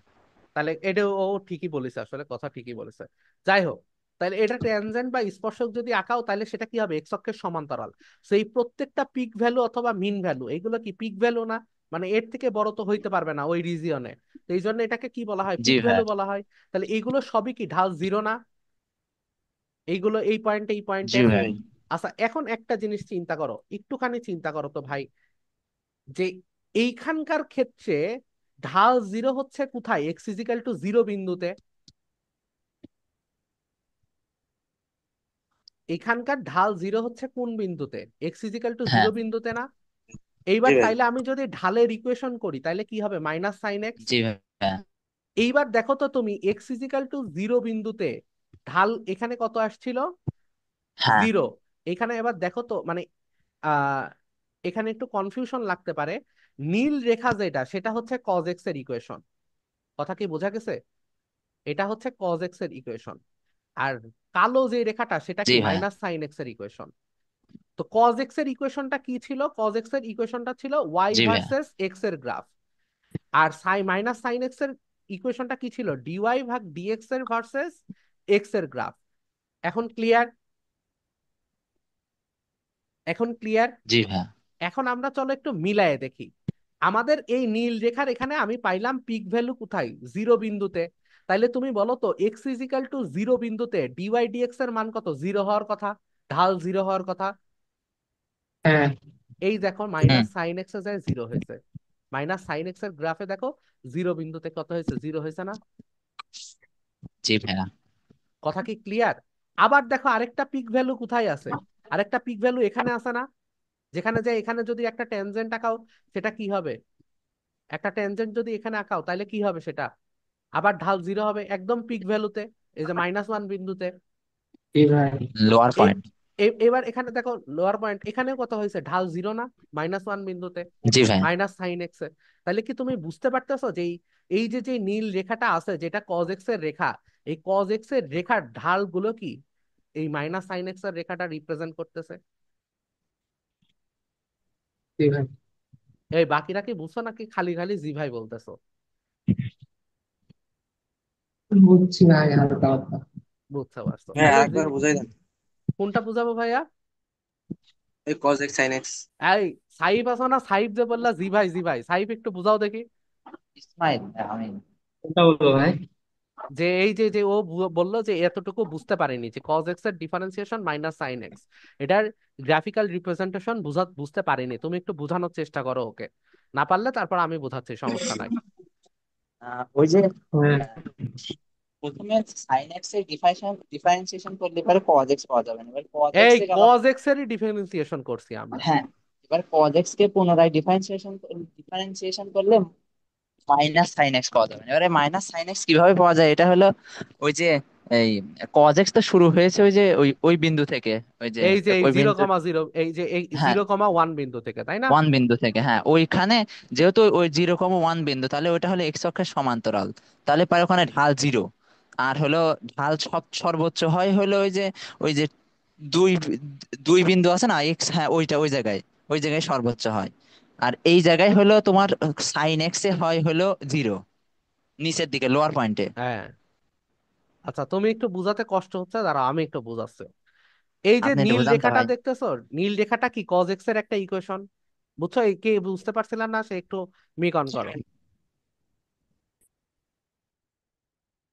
তাহলে এটা ও ঠিকই বলেছে, আসলে কথা ঠিকই বলেছে। যাই হোক, তাহলে এটা ট্যানজেন্ট বা স্পর্শক যদি আঁকাও তাহলে সেটা কি হবে? এক্স অক্ষের সমান্তরাল। সেই প্রত্যেকটা পিক ভ্যালু অথবা মিন ভ্যালু, এগুলো কি পিক ভ্যালু না? মানে এর থেকে বড় তো হইতে পারবে না ওই রিজিয়নে। তো এই জন্য এটাকে কি বলা হয়? জি পিক ভ্যালু ভাইয়া। বলা হয়। তাহলে এইগুলো সবই কি ঢাল জিরো না? এইগুলো এই পয়েন্টে, এই জি পয়েন্টে। ভাই। আচ্ছা, এখন একটা জিনিস চিন্তা করো, একটুখানি চিন্তা করো তো ভাই, যে এইখানকার ক্ষেত্রে ঢাল জিরো হচ্ছে কোথায়? এক্স ইজিক্যাল টু জিরো বিন্দুতে। এখানকার ঢাল জিরো হচ্ছে কোন বিন্দুতে? এক্স ইজিক্যাল টু হ্যাঁ জিরো বিন্দুতে না? এইবার জি ভাই। তাইলে আমি যদি ঢালের ইকুয়েশন করি তাইলে কি হবে? Minus sine x. জি ভাইয়া। এইবার দেখো তো তুমি এক্স ইজিক্যাল টু জিরো বিন্দুতে ঢাল এখানে কত আসছিল? হ্যাঁ জিরো। এখানে এবার দেখো তো মানে আহ এখানে একটু কনফিউশন লাগতে পারে। নীল রেখা যেটা সেটা হচ্ছে কজ এক্স এর ইকুয়েশন। কথা কি বোঝা গেছে? এটা হচ্ছে কজ এক্স এর ইকুয়েশন। আর কালো যে রেখাটা সেটা জি কি? ভাইয়া। মাইনাস সাইন এক্স এর ইকুয়েশন। তো কজ এক্স এর ইকুয়েশনটা কি ছিল? কজ এক্স এর ইকুয়েশনটা ছিল ওয়াই জি ভাইয়া। ভার্সেস এক্স এর গ্রাফ। আর মাইনাস সাইন এক্স এর ইকুয়েশনটা কি ছিল? ডিওয়াই ভাগ ডিএক্স এর ভার্সেস এক্স এর গ্রাফ। এখন ক্লিয়ার? এখন ক্লিয়ার? জি ভাইয়া। এখন আমরা চলো একটু মিলায়ে দেখি। আমাদের এই নীল রেখার এখানে আমি পাইলাম পিক ভ্যালু কোথায়? জিরো বিন্দুতে। তাইলে তুমি বলো তো এক্স ইজিক্যাল টু জিরো বিন্দুতে ডিওয়াই ডিএক্স এর মান কত? জিরো হওয়ার কথা, ঢাল জিরো হওয়ার কথা। হ্যাঁ। এই দেখো হুম। মাইনাস সাইন এক্স এ যায় জিরো হয়েছে। মাইনাস সাইন এক্স এর গ্রাফে দেখো জিরো বিন্দুতে কত হয়েছে? জিরো হয়েছে না? জি ভাইয়া। কথা কি ক্লিয়ার? আবার দেখো আরেকটা পিক ভ্যালু কোথায় আছে? আরেকটা পিক ভ্যালু এখানে আছে না? যেখানে যায় এখানে যদি একটা টেনজেন্ট আঁকাও সেটা কি হবে? একটা টেনজেন্ট যদি এখানে আঁকাও তাহলে কি হবে সেটা? আবার ঢাল জিরো হবে একদম পিক ভ্যালুতে, এই যে মাইনাস ওয়ান বিন্দুতে। জি ভাই। লোয়ার এই পয়েন্ট। এবার এখানে দেখো লোয়ার পয়েন্ট, এখানেও কত হয়েছে? ঢাল জিরো না? মাইনাস ওয়ান বিন্দুতে, জি ভাইয়া। মাইনাস সাইন এক্স এ। তাহলে কি তুমি বুঝতে পারতেছো যে এই যে যে নীল রেখাটা আছে যেটা কজ এক্স এর রেখা, এই কজ এক্স এর রেখার ঢাল গুলো কি এই মাইনাস সাইন এক্স এর রেখাটা রিপ্রেজেন্ট করতেছে? জি ভাই। এই বাকিরা কি বুঝছো নাকি খালি খালি জি ভাই বলতেছো? বুঝছি ভাই হালকা হালকা। বুঝতে পারছো হ্যাঁ তাইলে জি। আরেকবার বুঝাই দেন। কোনটা বুঝাবো ভাইয়া? এই কজ এক্স সাইন এক্স। এই সাইফ আছো না? সাইফ যে বললা জি ভাই জি ভাই, সাইফ একটু বুঝাও দেখি। ইসমাইল আমি। কোনটা বলবো ভাই? যে এই যে যে ও বললো যে এতটুকু বুঝতে পারেনি যে কজ এক্স এর ডিফারেন্সিয়েশন মাইনাস সাইন এক্স, এটার গ্রাফিক্যাল রিপ্রেজেন্টেশন বুঝতে পারেনি। তুমি একটু বোঝানোর চেষ্টা করো ওকে, না পারলে তারপর আমি বোঝাচ্ছি, সমস্যা নাই। ওই যে হ্যাঁ। প্রথমে সাইন এক্স এর ডিফারেন্সিয়েশন করলে পরে কজ এক্স পাওয়া যাবে না। এবার কজ এক্স এই থেকে আবার কজ এক্স এরই ডিফারেন্সিয়েশন করছি আমরা। হ্যাঁ, এবার কজ এক্স কে পুনরায় ডিফারেন্সিয়েশন করলে মাইনাস সাইন এক্স পাওয়া যাবে না। এবারে মাইনাস সাইন এক্স কিভাবে পাওয়া যায়? এটা হলো ওই যে এই কজ এক্স তো শুরু হয়েছে ওই যে ওই ওই বিন্দু থেকে, ওই যে এই যে এই ওই জিরো বিন্দু। কমা জিরো, এই যে এই হ্যাঁ, 0,1 বিন্দু থেকে, তাই না? ওয়ান বিন্দু থেকে, হ্যাঁ ওইখানে। যেহেতু ওই 0,1 বিন্দু, তাহলে ওইটা হলো এক্স অক্ষের সমান্তরাল। তাহলে পরে ওখানে ঢাল জিরো। আর হলো ঢাল সর্বোচ্চ হয় হলো ওই যে দুই দুই বিন্দু আছে না এক্স, হ্যাঁ ওইটা ওই জায়গায় সর্বোচ্চ হয়। আর এই জায়গায় হলো তোমার সাইন এক্স এ হয় হলো জিরো, নিচের দিকে লোয়ার পয়েন্টে। হ্যাঁ। আচ্ছা তুমি একটু বুঝাতে কষ্ট হচ্ছে, দাঁড়াও আমি একটু বুঝাচ্ছি। এই যে আপনি একটু নীল বোঝান তো রেখাটা ভাই। দেখতেছো, নীল রেখাটা কি কজ এক্স এর একটা ইকুয়েশন? বুঝছো? এই কে বুঝতে পারছিলাম না সে একটু মিক অন করো।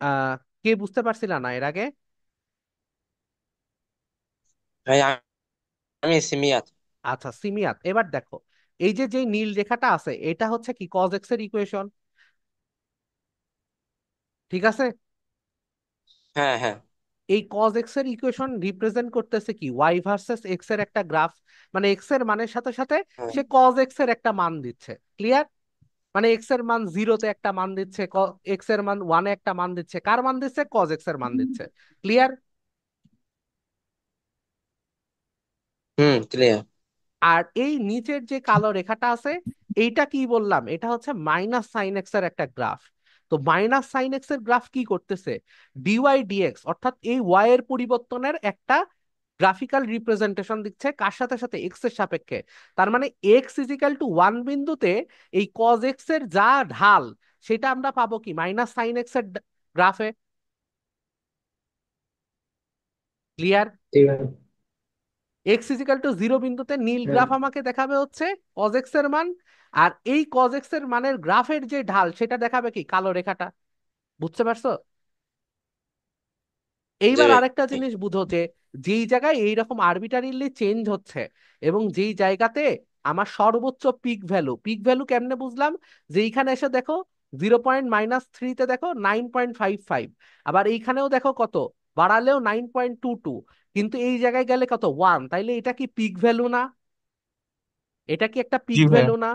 আহ কে বুঝতে পারছিল না এর আগে? ভাই আমি সিমিয়াত। আচ্ছা সিমিয়াত, এবার দেখো এই যে যে নীল রেখাটা আছে এটা হচ্ছে কি কজ এক্স এর ইকুয়েশন, ঠিক আছে? হ্যাঁ হ্যাঁ এই কজ এক্স এর ইকুয়েশন রিপ্রেজেন্ট করতেছে কি ওয়াই ভার্সেস এক্স এর একটা গ্রাফ। মানে এক্স এর মানের সাথে সাথে হ্যাঁ। সে কজ এক্স এর একটা মান দিচ্ছে। ক্লিয়ার? মানে এক্স এর মান জিরোতে একটা মান দিচ্ছে, এক্স এর মান ওয়ানে একটা মান দিচ্ছে। কার মান দিচ্ছে? কজ এক্স এর মান দিচ্ছে। ক্লিয়ার? হুম ক্লিয়ার। আর এই নিচের যে কালো রেখাটা আছে এইটা কি বললাম? এটা হচ্ছে মাইনাস সাইন এক্স এর একটা গ্রাফ। তো মাইনাস সাইন এক্স এর গ্রাফ কি করতেছে? ডিওয়াই ডিএক্স অর্থাৎ এই ওয়াই এর পরিবর্তনের একটা গ্রাফিক্যাল রিপ্রেজেন্টেশন দিচ্ছে কার সাথে সাথে? এক্স এর সাপেক্ষে। তার মানে এক্স ইজিক্যাল টু ওয়ান বিন্দুতে এই কজ এক্স এর যা ঢাল সেটা আমরা পাবো কি মাইনাস সাইন এক্স এর গ্রাফে। ক্লিয়ার? ঠিক আছে। এক্স ইজিক্যাল টু জিরো বিন্দুতে নীল হ্যাঁ। গ্রাফ আমাকে দেখাবে হচ্ছে কজ এক্স এর মান, আর এই কজ এক্স এর মানের গ্রাফের যে ঢাল সেটা দেখাবে কি কালো রেখাটা। বুঝতে পারছো? জি এইবার ভাই। আরেকটা জিনিস বুঝো যে যেই জায়গায় এইরকম আরবিটারিলি চেঞ্জ হচ্ছে এবং যেই জায়গাতে আমার সর্বোচ্চ পিক ভ্যালু কেমনে বুঝলাম? যে এইখানে এসে দেখো 0.-3-তে দেখো 9.55, আবার এইখানেও দেখো কত বাড়ালেও 9.22, কিন্তু এই জায়গায় গেলে কত 1, তাইলে এটা কি পিক ভ্যালু না? এটা কি একটা জি পিক ভাইয়া। ভ্যালু না?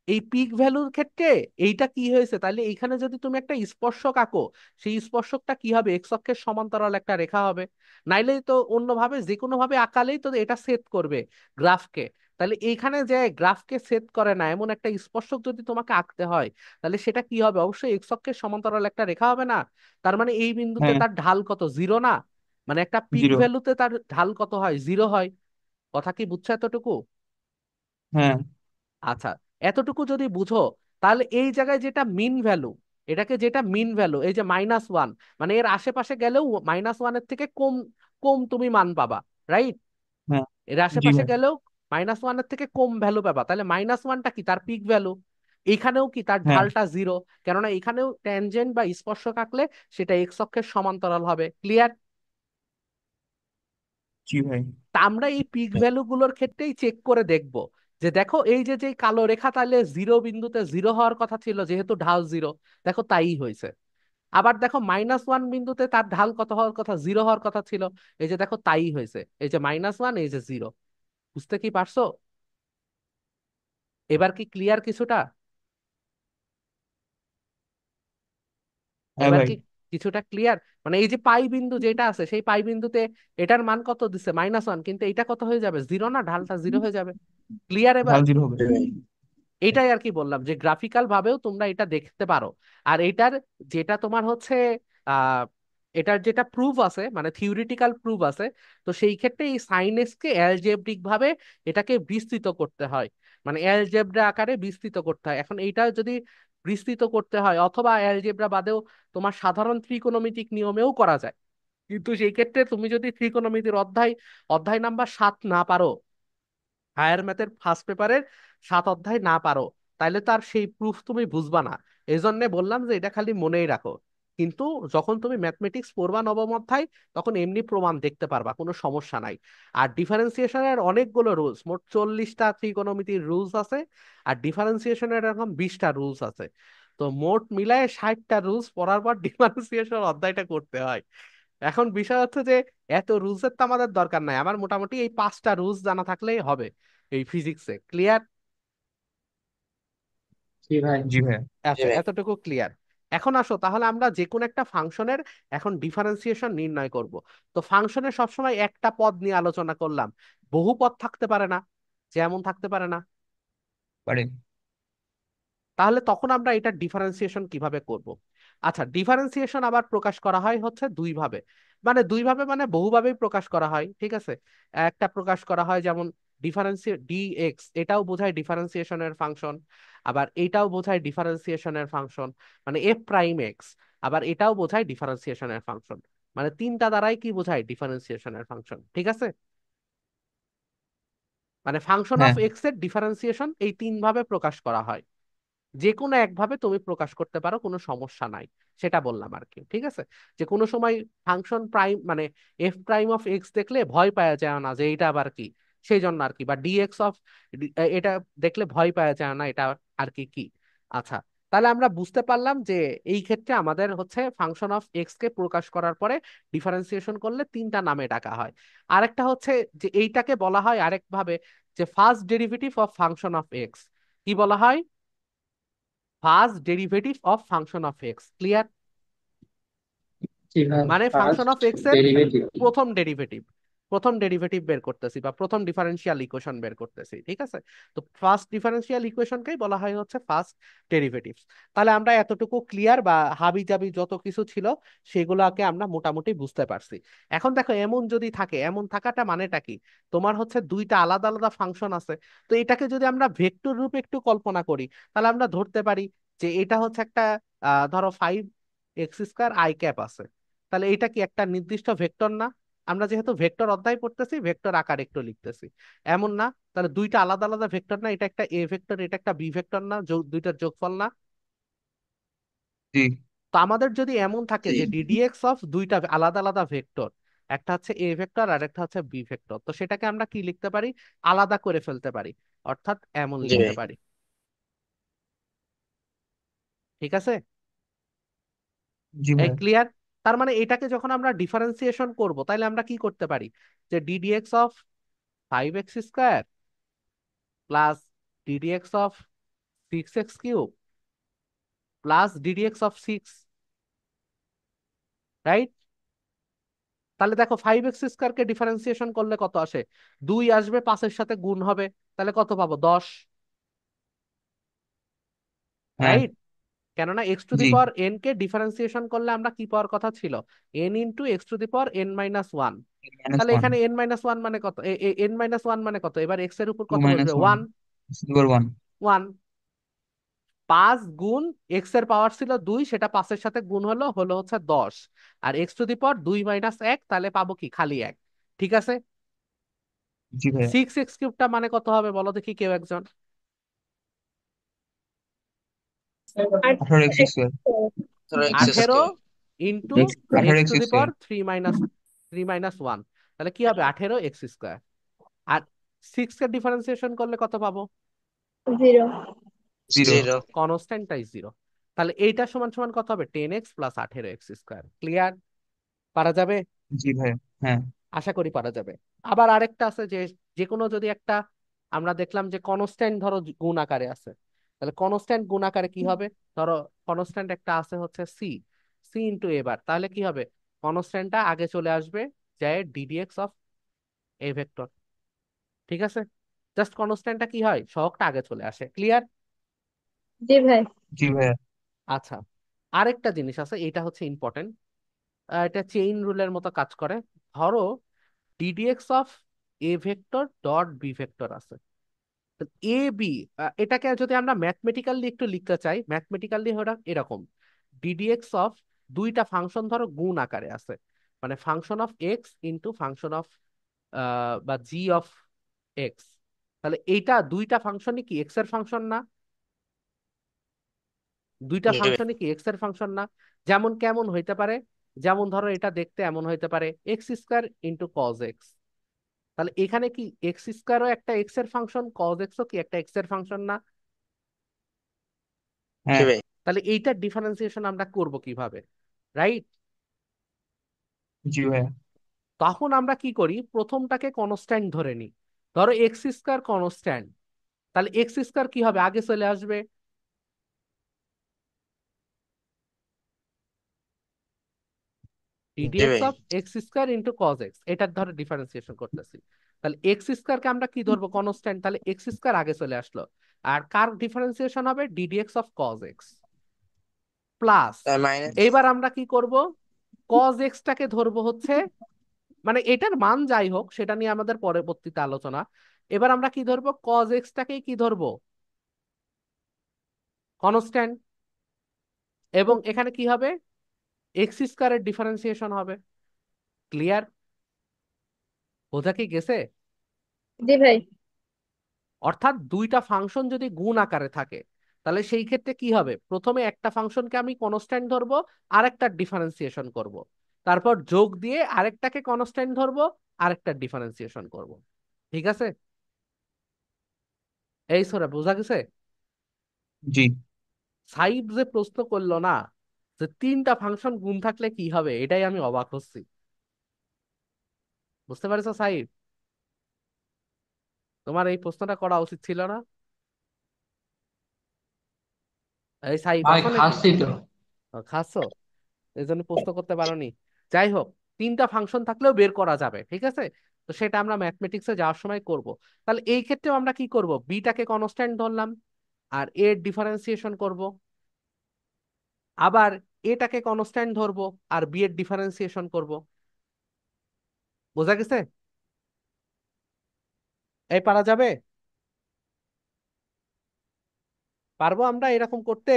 এই পিক ভ্যালুর ক্ষেত্রে এইটা কি হয়েছে, তাহলে এইখানে যদি তুমি একটা স্পর্শক আঁকো, সেই স্পর্শকটা কি হবে? এক্স অক্ষের সমান্তরাল একটা রেখা হবে। নাইলে তো অন্যভাবে যে কোনো ভাবে আঁকালেই তো এটা সেট করবে গ্রাফকে। তাহলে এইখানে যে গ্রাফকে সেট করে না এমন একটা স্পর্শক যদি তোমাকে আঁকতে হয়, তাহলে সেটা কি হবে? অবশ্যই এক্স অক্ষের সমান্তরাল একটা রেখা হবে না? তার মানে এই বিন্দুতে হ্যাঁ, তার ঢাল কত? 0 না? মানে একটা পিক 0। ভ্যালুতে তার ঢাল কত হয়? 0 হয়। কথা কি বুঝছো এতটুকু? হ্যাঁ, আচ্ছা, এতটুকু যদি বুঝো, তাহলে এই জায়গায় যেটা মিন ভ্যালু, এটাকে যেটা মিন ভ্যালু, এই যে -1, মানে এর আশেপাশে গেলেও -1-এর থেকে কম কম তুমি মান পাবা, রাইট? হ্যাঁ। এর জি আশেপাশে ভাই। গেলেও -1-এর থেকে কম ভ্যালু পাবা। তাহলে -1টা কি? তার পিক ভ্যালু। এখানেও কি? তার হ্যাঁ। ঢালটা 0। কেননা এখানেও ট্যানজেন্ট বা স্পর্শক আঁকলে সেটা এক্স অক্ষের সমান্তরাল হবে। ক্লিয়ার? জি ভাই। তা আমরা এই পিক ভ্যালু গুলোর ক্ষেত্রেই চেক করে দেখব যে দেখো এই যে যে কালো রেখা, তাহলে 0 বিন্দুতে 0 হওয়ার কথা ছিল যেহেতু ঢাল 0, দেখো তাই হয়েছে। আবার দেখো -1 বিন্দুতে তার ঢাল কত হওয়ার কথা? 0 হওয়ার কথা ছিল, এই যে দেখো তাই হয়েছে। এই যে -1, এই যে 0। বুঝতে কি পারছো? এবার কি ক্লিয়ার কিছুটা? হ্যাঁ এবার ভাই। কি কিছুটা ক্লিয়ার? মানে এই যে পাই বিন্দু যেটা আছে, সেই পাই বিন্দুতে এটার মান কত দিছে? -1, কিন্তু এটা কত হয়ে যাবে? 0 না? ঢালটা 0 হয়ে যাবে। ক্লিয়ার এবার? ঢাল 0 হবে। জি ভাই। এটাই আর কি বললাম যে গ্রাফিক্যাল ভাবেও তোমরা এটা দেখতে পারো। আর এটার যেটা তোমার হচ্ছে আহ এটার যেটা প্রুফ আছে, মানে থিওরিটিক্যাল প্রুফ আছে, তো সেই ক্ষেত্রে এই সাইন এক্স কে অ্যালজেব্রিক ভাবে এটাকে বিস্তৃত করতে হয়, মানে অ্যালজেব্রা আকারে বিস্তৃত করতে হয়। এখন এইটা যদি বিস্তৃত করতে হয়, অথবা অ্যালজেব্রা বাদেও তোমার সাধারণ ত্রিকোণমিতিক নিয়মেও করা যায়, কিন্তু সেই ক্ষেত্রে তুমি যদি ত্রিকোণমিতির অধ্যায় অধ্যায় নাম্বার 7 না পারো, হায়ার ম্যাথের ফার্স্ট পেপারের 7 অধ্যায় না পারো, তাহলে তার সেই প্রুফ তুমি বুঝবা না। এই জন্য বললাম যে এটা খালি মনেই রাখো। কিন্তু যখন তুমি ম্যাথমেটিক্স পড়বা নবম অধ্যায়, তখন এমনি প্রমাণ দেখতে পারবা, কোনো সমস্যা নাই। আর ডিফারেন্সিয়েশনের অনেকগুলো রুলস, মোট 40টা ত্রিকোণমিতির রুলস আছে। আর ডিফারেন্সিয়েশনের এরকম 20টা রুলস আছে। তো মোট মিলায় 60টা রুলস পড়ার পর ডিফারেন্সিয়েশন অধ্যায়টা করতে হয়। এখন বিষয় হচ্ছে যে এত রুলসের তো আমাদের দরকার নাই, আমার মোটামুটি এই 5টা রুলস জানা থাকলেই হবে এই ফিজিক্সে। ক্লিয়ার? জি ভাই। জি ভাইয়া। জি আচ্ছা, ভাই। এতটুকু ক্লিয়ার। এখন আসো তাহলে আমরা যে কোনো একটা ফাংশনের এখন ডিফারেন্সিয়েশন নির্ণয় করব। তো ফাংশনের সবসময় একটা পদ নিয়ে আলোচনা করলাম, বহু পদ থাকতে পারে না? যেমন থাকতে পারে না? পারে। তাহলে তখন আমরা এটা ডিফারেন্সিয়েশন কিভাবে করব? আচ্ছা, ডিফারেন্সিয়েশন আবার প্রকাশ করা হয় হচ্ছে দুই ভাবে। মানে দুই ভাবে মানে বহুভাবেই প্রকাশ করা হয়, ঠিক আছে? একটা প্রকাশ করা হয় যেমন ডিফারেন্সিয়ে ডিএক্স, এটাও বোঝায় ডিফারেন্সিয়েশনের ফাংশন। আবার এটাও বোঝায় ডিফারেন্সিয়েশনের ফাংশন, মানে এফ প্রাইম এক্স। আবার এটাও বোঝায় ডিফারেন্সিয়েশনের ফাংশন। মানে তিনটা দ্বারাই কি বোঝায়? ডিফারেন্সিয়েশনের ফাংশন, ঠিক আছে? মানে ফাংশন অফ হ্যাঁ। এক্স এর ডিফারেন্সিয়েশন এই তিন ভাবে প্রকাশ করা হয়। যে কোনো একভাবে তুমি প্রকাশ করতে পারো, কোনো সমস্যা নাই। সেটা বললাম আর কি, ঠিক আছে? যে কোনো সময় ফাংশন প্রাইম মানে এফ প্রাইম অফ এক্স দেখলে ভয় পাওয়া যায় না যে এটা আবার কি, সেই জন্য আর কি। বা ডিএক্স অফ এটা দেখলে ভয় পাওয়া যায় না এটা আর কি কি। আচ্ছা, তাহলে আমরা বুঝতে পারলাম যে এই ক্ষেত্রে আমাদের হচ্ছে ফাংশন অফ এক্স কে প্রকাশ করার পরে ডিফারেন্সিয়েশন করলে তিনটা নামে ডাকা হয়। আরেকটা হচ্ছে যে এইটাকে বলা হয় আরেকভাবে, যে first derivative of function of x. কি বলা হয়? First derivative of function of x. Clear? জি ভাই। মানে ফাংশন ফার্স্ট অফ এক্স এর ডেরিভেটিভ। প্রথম ডেরিভেটিভ, প্রথম ডেরিভেটিভ বের করতেছি বা প্রথম ডিফারেন্সিয়াল ইকুয়েশন বের করতেছি, ঠিক আছে? তো ফার্স্ট ডিফারেন্সিয়াল ইকুয়েশনকেই বলা হয় হচ্ছে ফার্স্ট ডেরিভেটিভ। তাহলে আমরা এতটুকু ক্লিয়ার, বা হাবি জাবি যত কিছু ছিল সেগুলোকে আমরা মোটামুটি বুঝতে পারছি। এখন দেখো এমন যদি থাকে, এমন থাকাটা মানেটা কি? তোমার হচ্ছে দুইটা আলাদা আলাদা ফাংশন আছে। তো এটাকে যদি আমরা ভেক্টর রূপে একটু কল্পনা করি, তাহলে আমরা ধরতে পারি যে এটা হচ্ছে একটা ধরো 5x² আছে। তাহলে এটা কি একটা নির্দিষ্ট ভেক্টর না? আমরা যেহেতু ভেক্টর অধ্যায় পড়তেছি, ভেক্টর আকার একটু লিখতেছি, এমন না? তাহলে দুইটা আলাদা আলাদা ভেক্টর না? এটা একটা এ ভেক্টর, এটা একটা বি ভেক্টর না? দুইটার যোগফল না? জি। তো আমাদের যদি এমন থাকে জি। যে ডিডিএক্স অফ দুইটা আলাদা আলাদা ভেক্টর, একটা হচ্ছে এ ভেক্টর আর একটা হচ্ছে বি ভেক্টর, তো সেটাকে আমরা কি লিখতে পারি? আলাদা করে ফেলতে পারি, অর্থাৎ এমন জি লিখতে ভাই। পারি। ঠিক আছে? জি এই ভাইয়া। ক্লিয়ার? তার মানে এটাকে যখন আমরা ডিফারেন্সিয়েশন করব তাহলে আমরা কি করতে পারি, যে ddx of 5x² plus ddx of 6x³ plus ddx of 6, right? তাহলে দেখো 5x² কে ডিফারেন্সিয়েশন করলে কত আসে, 2 আসবে, 5-এর সাথে গুণ হবে, তাহলে কত পাবো, 10, হ্যাঁ। রাইট? কেননা x to the G. Power N K differentiation করলে আমরা কি পাওয়ার কথা ছিল, N into x to the power n-1। তাহলে -1, এখানে n-1 মানে কত, n-1 মানে কত, এবার এক্স এর উপর 2 কত বসবে, - 1 ওয়ান। = 1। 1, 5 গুণ এক্স এর পাওয়ার ছিল 2, সেটা 5-এর সাথে গুণ হলো হলো হচ্ছে 10, আর এক্স টু দি পাওয়ার 2 - 1, তাহলে পাবো কি, খালি 1। ঠিক আছে, জি ভাইয়া। 6x³ মানে কত হবে বলো দেখি কেউ একজন, 18x²। 18 18x²। Into x to the 18x²। পাওয়ার 3 - 1, তাহলে কি হবে, 18x²। আর 6 কে ডিফারেন্সিয়েশন করলে কত পাবো, 0। 0। 0। কনস্ট্যান্টটাই 0। তাহলে এইটা সমান সমান কত হবে, 10x প্লাস 18x²। ক্লিয়ার? পারা যাবে? জি ভাইয়া। হ্যাঁ। আশা করি পারা যাবে। আবার আরেকটা আছে যে, যে কোনো যদি একটা, আমরা দেখলাম যে কনস্ট্যান্ট ধরো গুণ আকারে আছে, তাহলে কনস্ট্যান্ট গুণ আকারে কি হবে, ধরো কনস্ট্যান্ট একটা আছে হচ্ছে সি, সি ইন্টু এবার, তাহলে কি হবে, কনস্ট্যান্টটা আগে চলে আসবে যায় ডিডিএক্স অফ এ ভেক্টর। ঠিক আছে, জাস্ট কনস্ট্যান্টটা কি হয়, সহগটা আগে চলে আসে। ক্লিয়ার? জি ভাই। জি ভাইয়া। আচ্ছা, আরেকটা জিনিস আছে, এটা হচ্ছে ইম্পর্টেন্ট, এটা চেইন রুলের মতো কাজ করে। ধরো d dx of a vector dot b vector আছে, এ বি, এটাকে যদি আমরা ম্যাথমেটিক্যালি একটু লিখতে চাই, ম্যাথমেটিক্যালি ওটা এরকম, ডিডিএক্স অফ দুইটা ফাংশন ধরো গুণ আকারে আছে, মানে function of x into function of বা জি অফ এক্স, তাহলে এইটা দুইটা ফাংশনই কি এক্স এর ফাংশন না, দুইটা জি ভাই। ফাংশনই কি এক্স এর ফাংশন না? যেমন কেমন হইতে পারে, যেমন ধরো এটা দেখতে এমন হইতে পারে x² ইন্টু কজ এক্স, তাহলে এখানে কি x² একটা এক্স এর ফাংশন, কজ এক্সও কি একটা এক্স এর ফাংশন না? জি হ্যাঁ। ভাই। তাহলে এইটার ডিফারেন্সিয়েশন আমরা করব কিভাবে, রাইট? জি ভাইয়া। তখন আমরা কি করি, প্রথমটাকে কনস্ট্যান্ট ধরে নিই, ধরো x² কনস্ট্যান্ট, তাহলে x² কি হবে, আগে চলে আসবে, জি ডিডিএক্স ভাই। Of x² into cos x, এটার ধরে ডিফারেন্সিয়েশন করতেছি, তাহলে x² কে আমরা কি ধরবো, কনস্ট্যান্ট, তাহলে x² আগে চলে আসলো, আর কার ডিফারেন্সিয়েশন হবে, d dx of cos x plus, তাই মাইনাস। এইবার আমরা কি করব, কজ এক্সটাকে ধরবো হচ্ছে, মানে এটার মান যাই হোক সেটা নিয়ে আমাদের পরবর্তীতে আলোচনা, এবার আমরা কি ধরবো, কজ এক্সটাকেই কি ধরবো, কনস্ট্যান্ট, এবং এখানে কি হবে, x² ডিফারেন্সিয়েশন হবে। ক্লিয়ার? বোঝা কি গেছে? জি ভাই। অর্থাৎ দুইটা ফাংশন যদি গুণ আকারে থাকে, তাহলে সেই ক্ষেত্রে কি হবে, প্রথমে একটা ফাংশনকে আমি কনস্ট্যান্ট ধরবো, আরেকটা ডিফারেন্সিয়েশন করব, তারপর যোগ দিয়ে আরেকটাকে কনস্ট্যান্ট ধরবো, আরেকটা ডিফারেন্সিয়েশন করব। ঠিক আছে, এই সরে বোঝা গেছে? জি। সাইব যে প্রশ্ন করলো না, যে তিনটা ফাংশন গুণ থাকলে কি হবে, এটাই আমি অবাক হচ্ছি। বুঝতে পারছো সাইব, তোমার এই প্রশ্নটা করা উচিত ছিল না? এই সাইব ভাই আসো নাকি? খাচ্ছি তো। খাচ্ছো, এই জন্য প্রশ্ন করতে পারোনি। যাই হোক, তিনটা ফাংশন থাকলেও বের করা যাবে, ঠিক আছে, তো সেটা আমরা ম্যাথমেটিক্সে যাওয়ার সময় করব। তাহলে এই ক্ষেত্রেও আমরা কি করব, বিটাকে কনস্ট্যান্ট ধরলাম, আর এর ডিফারেন্সিয়েশন করব, আবার এটাকে কনস্ট্যান্ট ধরবো, আর বি এর ডিফারেন্সিয়েশন করব। বোঝা গেছে? এই পারা যাবে? পারবো আমরা এরকম করতে?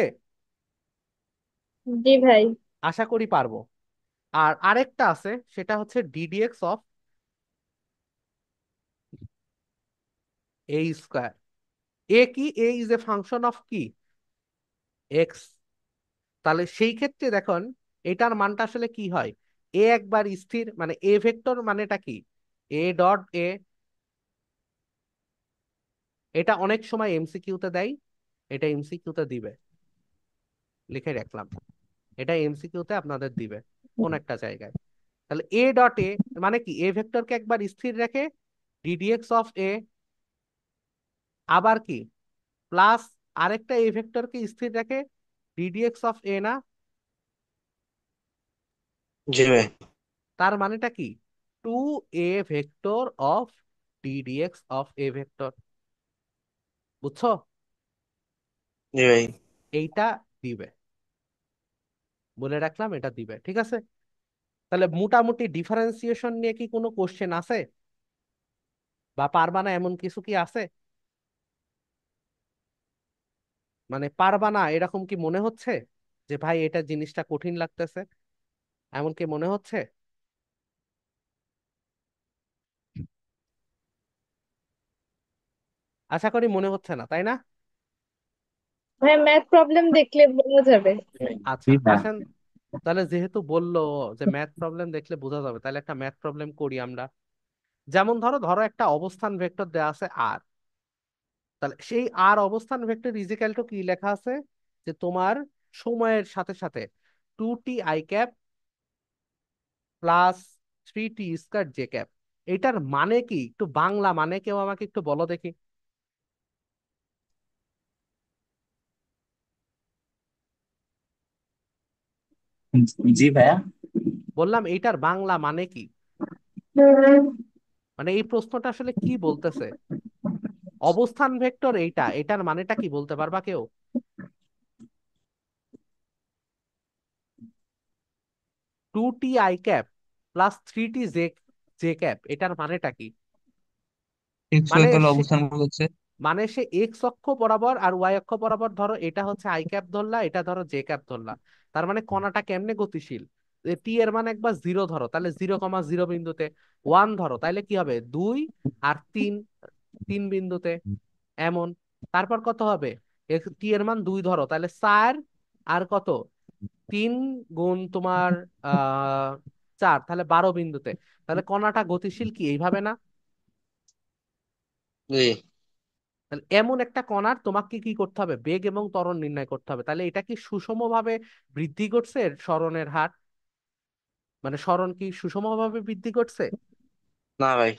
জি ভাই। আশা করি পারবো। আর আরেকটা আছে, সেটা হচ্ছে ডিডিএক্স অফ a², এ কি, এ ইজ এ ফাংশন অফ কি, এক্স। তাহলে সেই ক্ষেত্রে দেখুন, এটার মানটা আসলে কি হয়, এ একবার স্থির, মানে এ ভেক্টর মানেটা কি, এ ডট এ, এটা অনেক সময় এমসিকিউতে দেয়, এটা এমসিকিউতে দিবে, লিখে রাখলাম, এটা এমসিকিউতে আপনাদের দিবে। কোন একটা জায়গায়। তাহলে এ ডট এ মানে কি, এ ভেক্টরকে একবার স্থির রেখে ডিডিএক্স অফ এ, আবার কি প্লাস আরেকটা এ ভেক্টরকে স্থির রেখে ডিডিএক্স অফ এ না? জি ভাই। তার মানেটা কি, two a vector of d dx of a vector. বুঝছো? জি ভাই। এইটা দিবে, বলে রাখলাম এটা দিবে, ঠিক আছে। তাহলে মোটামুটি ডিফারেন্সিয়েশন নিয়ে কি কোনো কোশ্চেন আছে, বা পারবা না এমন কিছু কি আছে? মানে পারবা না এরকম কি মনে হচ্ছে, যে ভাই এটা জিনিসটা কঠিন লাগতেছে, এমন কি মনে হচ্ছে? আশা করি মনে হচ্ছে না, তাই না? ভাই ম্যাথ প্রবলেম দেখলে বোঝা যাবে। আচ্ছা আসেন, তাহলে যেহেতু বললো যে ম্যাথ প্রবলেম দেখলে বোঝা যাবে, তাহলে একটা ম্যাথ প্রবলেম করি আমরা। যেমন ধরো ধরো একটা অবস্থান ভেক্টর দেওয়া আছে আর, তাহলে সেই আর অবস্থান ভেক্টর ইজিক্যাল টু কি লেখা আছে, যে তোমার সময়ের সাথে সাথে 2t i cap plus 3t² J cap. এটার মানে কি, একটু বাংলা মানে কেউ আমাকে একটু বলো দেখি। জি ভাইয়া। বললাম এইটার বাংলা মানে কি, মানে এই প্রশ্নটা আসলে কি বলতেছে। অবস্থান ভেক্টর এইটা, এটার মানেটা কি বলতে পারবা কেউ? 2t i cap plus 3t J cap, এটার মানেটা কি? এক্স মানে তাহলে সে অবস্থান বলছে। মানে সে এক্স অক্ষ বরাবর আর ওয়াই অক্ষ বরাবর, ধরো এটা হচ্ছে i ক্যাপ ধরলা, এটা ধরো জে ক্যাপ ধরলা। তার মানে কণাটা কেমনে গতিশীল, টি এর মান একবার 0 ধরো, তাহলে 0,0 বিন্দুতে। 1 ধরো, তাহলে কি হবে 2, আর 3, 3 বিন্দুতে, এমন। তারপর কত হবে, টি এর মান 2 ধরো, তাহলে 4, আর কত, 3 গুণ তোমার 4, তাহলে 12 বিন্দুতে। তাহলে কণাটা গতিশীল কি এইভাবে না? জি। তাহলে এমন একটা কণার তোমাকে কি করতে হবে, বেগ এবং ত্বরণ নির্ণয় করতে হবে। তাহলে এটা কি সুষমভাবে বৃদ্ধি করছে সরণের হার, মানে সরণ কি সুষমভাবে বৃদ্ধি করছে? না ভাই।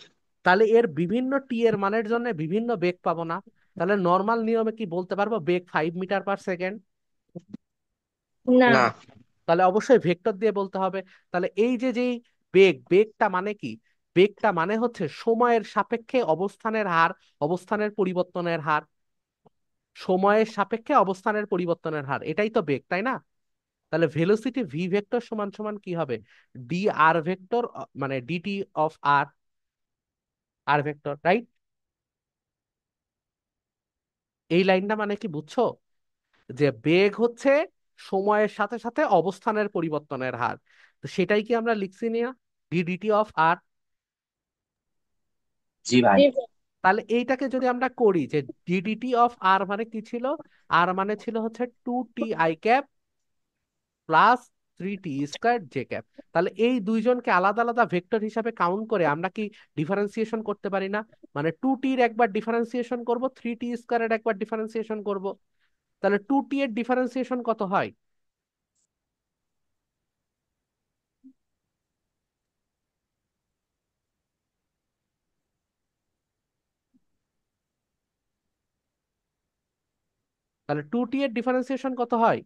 তাহলে এর বিভিন্ন টি এর মানের জন্য বিভিন্ন বেগ পাবো না? তাহলে নর্মাল নিয়মে কি বলতে পারবো বেগ 5 মিটার পার সেকেন্ড? না। না। তাহলে অবশ্যই ভেক্টর দিয়ে বলতে হবে। তাহলে এই যে যেই বেগটা মানে কি, বেগটা মানে হচ্ছে সময়ের সাপেক্ষে অবস্থানের হার, অবস্থানের পরিবর্তনের হার, সময়ের সাপেক্ষে অবস্থানের পরিবর্তনের হার, এটাই তো বেগ, তাই না? তাহলে ভেলোসিটি ভি ভেক্টর সমান সমান কি হবে, ডি আর ভেক্টর, মানে dt of r, r vector, right? এই লাইনটা মানে কি বুঝছো, যে বেগ হচ্ছে সময়ের সাথে সাথে অবস্থানের পরিবর্তনের হার। তো সেটাই কি আমরা লিখছি না, ডিডিটি অফ আর। জি ভাই। জি ভাই। তাহলে এইটাকে যদি আমরা করি, যে ডিডিটি অফ আর মানে কি ছিল, আর মানে ছিল হচ্ছে 2t i cap plus 3t² J cap. তাহলে এই দুইজনকে আলাদা আলাদা ভেক্টর হিসাবে কাউন্ট করে আমরা কি ডিফারেন্সিয়েশন করতে পারি না? মানে 2t-র একবার ডিফারেন্সিয়েশন করব, 3t² এর একবার ডিফারেন্সিয়েশন করব। তাহলে 2t এর ডিফারেন্সিয়েশন কত হয়? তাহলে 2t এর ডিফারেন্সিয়েশন কত হয়?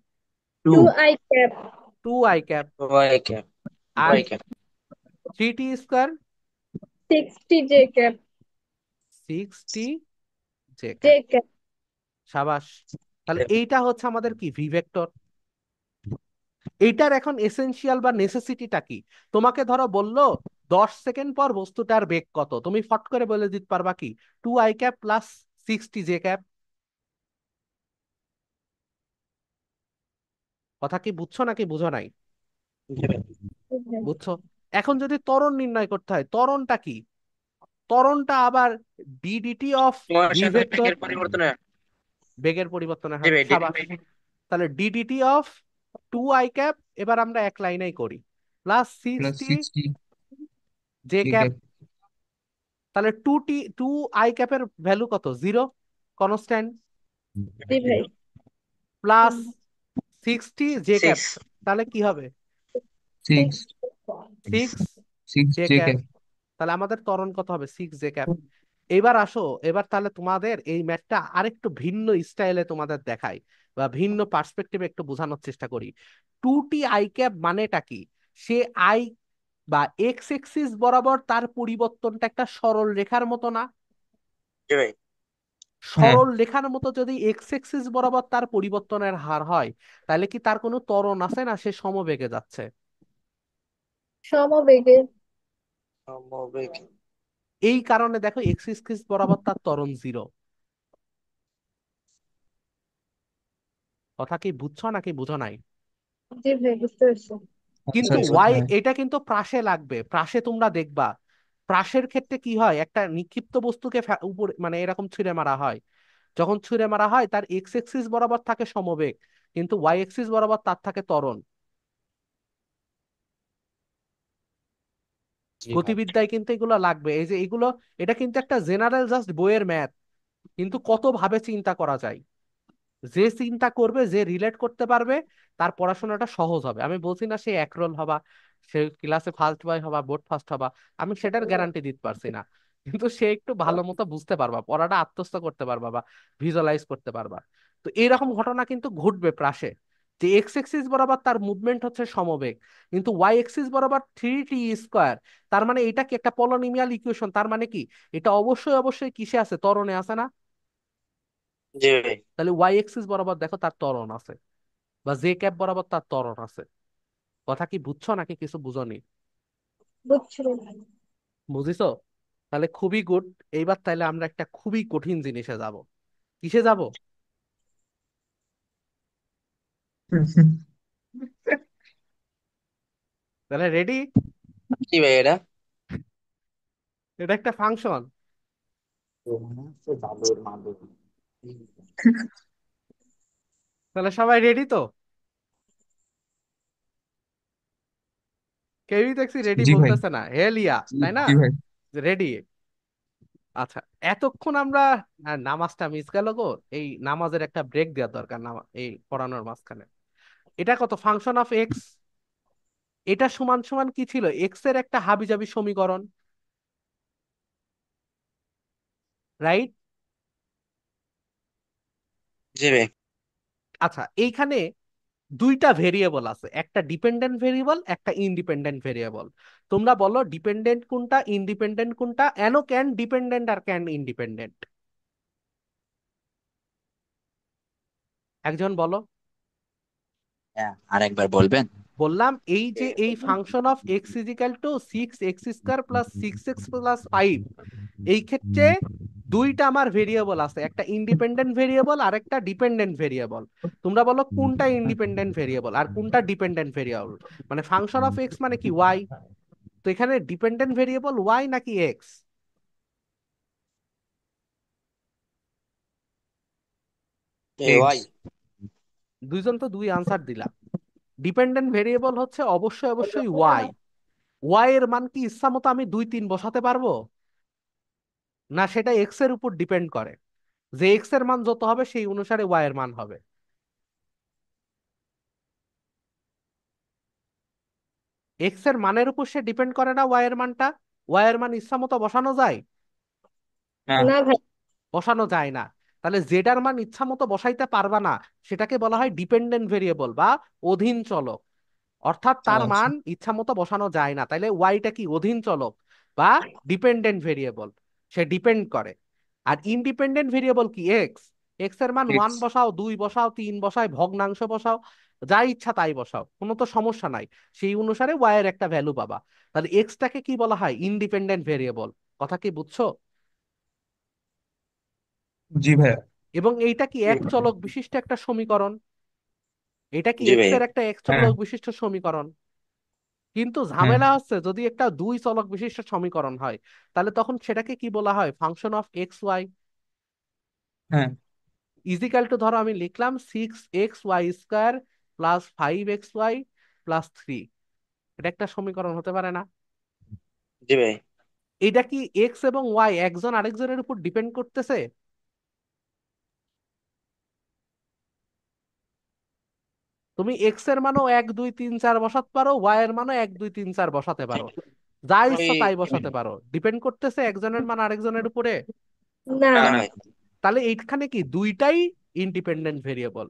Two. 2i cap 2i cap. Y cap. আর y cap. 3t²? 60 J cap 60 J cap. J cap. সাবাস। তাহলে এইটা হচ্ছে আমাদের কি ভি ভেক্টর। এইটার এখন এসেনশিয়াল বা নেসেসিটিটা কি? তোমাকে ধরো বললো 10 সেকেন্ড পর বস্তুটার বেগ কত, তুমি ফট করে বলে দিতে পারবা কি, 2i cap plus 60 J cap. কথা কি বুঝছো নাকি বুঝো নাই? জি ভাই। জি ভাই। বুঝছো। এখন যদি ত্বরণ নির্ণয় করতে হয়, ত্বরণটা কি? ত্বরণটা আবার ডিডিটি অফ তোমার ভি সাথে ভেক্টর, বেগের পরিবর্তনের। বেগের পরিবর্তনের জি হার, ভাই, ডিডি সাবাস। ভাই। তাহলে ডিডিটি অফ 2i ক্যাপ, এবার আমরা এক লাইনেই করি, প্লাস প্লাস 60 60 জে জি ক্যাপ। ক্যাপ। তাহলে 2i ক্যাপের ভ্যালু কত, 0, কনস্ট্যান্ট, জি ভাই। Plus 60 J cap, six. তাহলে কি হবে? Six six six J J cap. Cap. তাহলে আমাদের ত্বরণ কত হবে? 6 জে ক্যাপ। এবার আসো, এবার তাহলে তোমাদের এই ম্যাথটা আরেকটু ভিন্ন স্টাইলে তোমাদের দেখাই বা ভিন্ন পার্সপেক্টিভে একটু বোঝানোর চেষ্টা করি। 2t i ক্যাপ মানেটা কি? সে আই বা এক্স এক্সিস বরাবর তার পরিবর্তনটা একটা সরল রেখার মতো না? জি ভাই। হ্যাঁ সরল রেখার মতো যদি এক্স এক্সিস বরাবর তার পরিবর্তনের হার হয়, তাহলে কি তার কোনো ত্বরণ আছে? না সে সমবেগে যাচ্ছে? সমবেগে। সমবেগ। এই কারণে দেখো এক্স এক্সিস বরাবর তার ত্বরণ 0। কথা কি বুঝছো নাকি বুঝো নাই? জি ভাই, বুঝতে পারছি। আচ্ছা কিন্তু আচ্ছা ওয়াই, হ্যাঁ। এটা কিন্তু প্রাসে লাগবে। প্রাসে তোমরা দেখবা, প্রাসের ক্ষেত্রে কি হয়, একটা নিক্ষিপ্ত বস্তুকে উপরে মানে এরকম ছুঁড়ে মারা হয়। যখন ছুঁড়ে মারা হয় তার এক্স এক্সিস বরাবর থাকে সমবেগ, কিন্তু ওয়াই এক্সিস বরাবর তার থাকে ত্বরণ। জি ভাই। গতিবিদ্যায় কিন্তু এগুলো লাগবে। এই যে এগুলো, এটা কিন্তু একটা জেনারেল জাস্ট বইয়ের ম্যাথ, কিন্তু কত ভাবে চিন্তা করা যায়। যে চিন্তা করবে, যে রিলেট করতে পারবে, তার পড়াশোনাটা সহজ হবে। আমি বলছি না সে একরোল হবা, সে ক্লাসে ফার্স্ট বয় হবা, বোর্ড ফার্স্ট হবা, আমি সেটার গ্যারান্টি দিতে পারছি না, কিন্তু সে একটু ভালো মতো বুঝতে পারবা, পড়াটা আত্মস্থ করতে পারবা বা ভিজুয়ালাইজ করতে পারবা। তো এইরকম ঘটনা কিন্তু ঘটবে প্রাসে, যে এক্স এক্সিস বরাবর তার মুভমেন্ট হচ্ছে সমবেগ, কিন্তু ওয়াই এক্সিস বরাবর 3t স্কোয়ার। তার মানে এটা কি একটা পলিনোমিয়াল ইকুয়েশন? তার মানে কি এটা অবশ্যই অবশ্যই কিসে আছে? ত্বরণে আছে না? জি ভাই। তাহলে ওয়াই এক্সিস বরাবর দেখো তার ত্বরণ আছে, বা জে ক্যাপ বরাবর তার ত্বরণ আছে। কথা কি বুঝছো নাকি কিছু বুঝোনি? বুঝছি। বুঝিছো? তাহলে খুবই গুড। এইবার তাহলে আমরা একটা খুবই কঠিন জিনিসে যাব। কিসে যাব? তাহলে রেডি? কি ভাই এটা? এটা একটা ফাংশন। তাহলে সবাই রেডি তো? কেউই দেখছি রেডি জি ভাই। বলতেছে না, হেলিয়া, তাই না? জি ভাই। রেডি। আচ্ছা, এতক্ষণ আমরা নামাজটা মিস গেল গো। এই নামাজের একটা ব্রেক দেওয়ার দরকার, এই পড়ানোর মাঝখানে। এটা কত? Function of x. এটা সমান সমান কি ছিল? এক্স এর একটা হাবিজাবি সমীকরণ, রাইট? জি ভাই। আচ্ছা, এইখানে দুইটা ভেরিয়েবল আছে, একটা ডিপেন্ডেন্ট ভেরিয়েবল, একটা ইন্ডিপেন্ডেন্ট ভেরিয়েবল। তোমরা বলো ডিপেন্ডেন্ট কোনটা, ইন্ডিপেন্ডেন্ট কোনটা? এনো ক্যান ডিপেন্ডেন্ট আর ক্যান ইন্ডিপেন্ডেন্ট? একজন বলো। হ্যাঁ, আরেকবার বলবেন? বললাম এই যে এই function of x equal to 6x² plus 6x plus 5, এই ক্ষেত্রে দুইটা আমার ভেরিয়েবল আছে, একটা ইন্ডিপেন্ডেন্ট ভেরিয়েবল আর একটা ডিপেন্ডেন্ট ভেরিয়েবল। তোমরা বলো কোনটা ইন্ডিপেন্ডেন্ট ভেরিয়েবল আর কোনটা ডিপেন্ডেন্ট ভেরিয়েবল? মানে ফাংশন অফ এক্স মানে কি? ওয়াই। তো এখানে ডিপেন্ডেন্ট ভেরিয়েবল ওয়াই নাকি এক্স? এক্স। ওয়াই। দুইজন তো দুই আনসার দিলা। ডিপেন্ডেন্ট ভেরিয়েবল হচ্ছে অবশ্যই অবশ্যই ওয়াই। ওয়াই এর মান কি ইচ্ছা মতো আমি 2 3 বসাতে পারবো? না, সেটা এক্স এর উপর ডিপেন্ড করে। যে এক্স এর মান যত হবে সেই অনুসারে ওয়াই এর মান হবে। এক্স এর মানের উপর সে ডিপেন্ড করে না ওয়াই এর মানটা। ওয়াই এর মান ইচ্ছা মতো বসানো যায়? হ্যাঁ। না ভাই। বসানো যায় না। তাহলে জেডার মান ইচ্ছা মতো বসাইতে পারবা না, সেটাকে বলা হয় ডিপেন্ডেন্ট ভেরিয়েবল বা অধীন চলক। অর্থাৎ তার আচ্ছা। মান ইচ্ছা মতো বসানো যায় না। তাইলে ওয়াইটা কি? অধীন চলক বা ডিপেন্ডেন্ট ভেরিয়েবল, সে ডিপেন্ড করে। আর ইন্ডিপেন্ডেন্ট ভেরিয়েবল কি? এক্স। এক্স এর মান 1 এক্স। বসাও, 2 বসাও, 3 বসাও, ভগ্নাংশ বসাও, যা ইচ্ছা তাই বসাও, কোনো তো সমস্যা নাই। সেই অনুসারে ওয়াই এর একটা ভ্যালু পাবা। তাহলে এক্সটাকে কি বলা হয়? Independent variable. কথা কি বুঝছো? জি ভাইয়া। এবং এইটা কি এক চলক বিশিষ্ট একটা সমীকরণ? এটা কি জি এক্স ভাই। এর একটা এক হ্যাঁ চলক বিশিষ্ট সমীকরণ? কিন্তু হ্যাঁ ঝামেলা হচ্ছে যদি একটা 2 চলক বিশিষ্ট সমীকরণ হয়, তাহলে তখন সেটাকে কি বলা হয়? Function of x y. হ্যাঁ। ইজিক্যাল টু, ধরো আমি লিখলাম 6xy² প্লাস 5xy প্লাস 3। এটা একটা সমীকরণ হতে পারে না? জি ভাই। এটা কি এক্স এবং ওয়াই একজন আরেকজনের উপর ডিপেন্ড করতেছে? তুমি এক্স এর মানও 1 2 3 4 বসাতে পারো, ওয়াই এর মানও 1 2 3 4 বসাতে পারো, যা ওই ইচ্ছা তাই বসাতে পারো, ডিপেন্ড করতেছে একজনের মান আরেকজনের উপরে। না। না না ভাই, তাহলে এইখানে কি দুইটাই ইন্ডিপেন্ডেন্ট ভেরিয়েবল।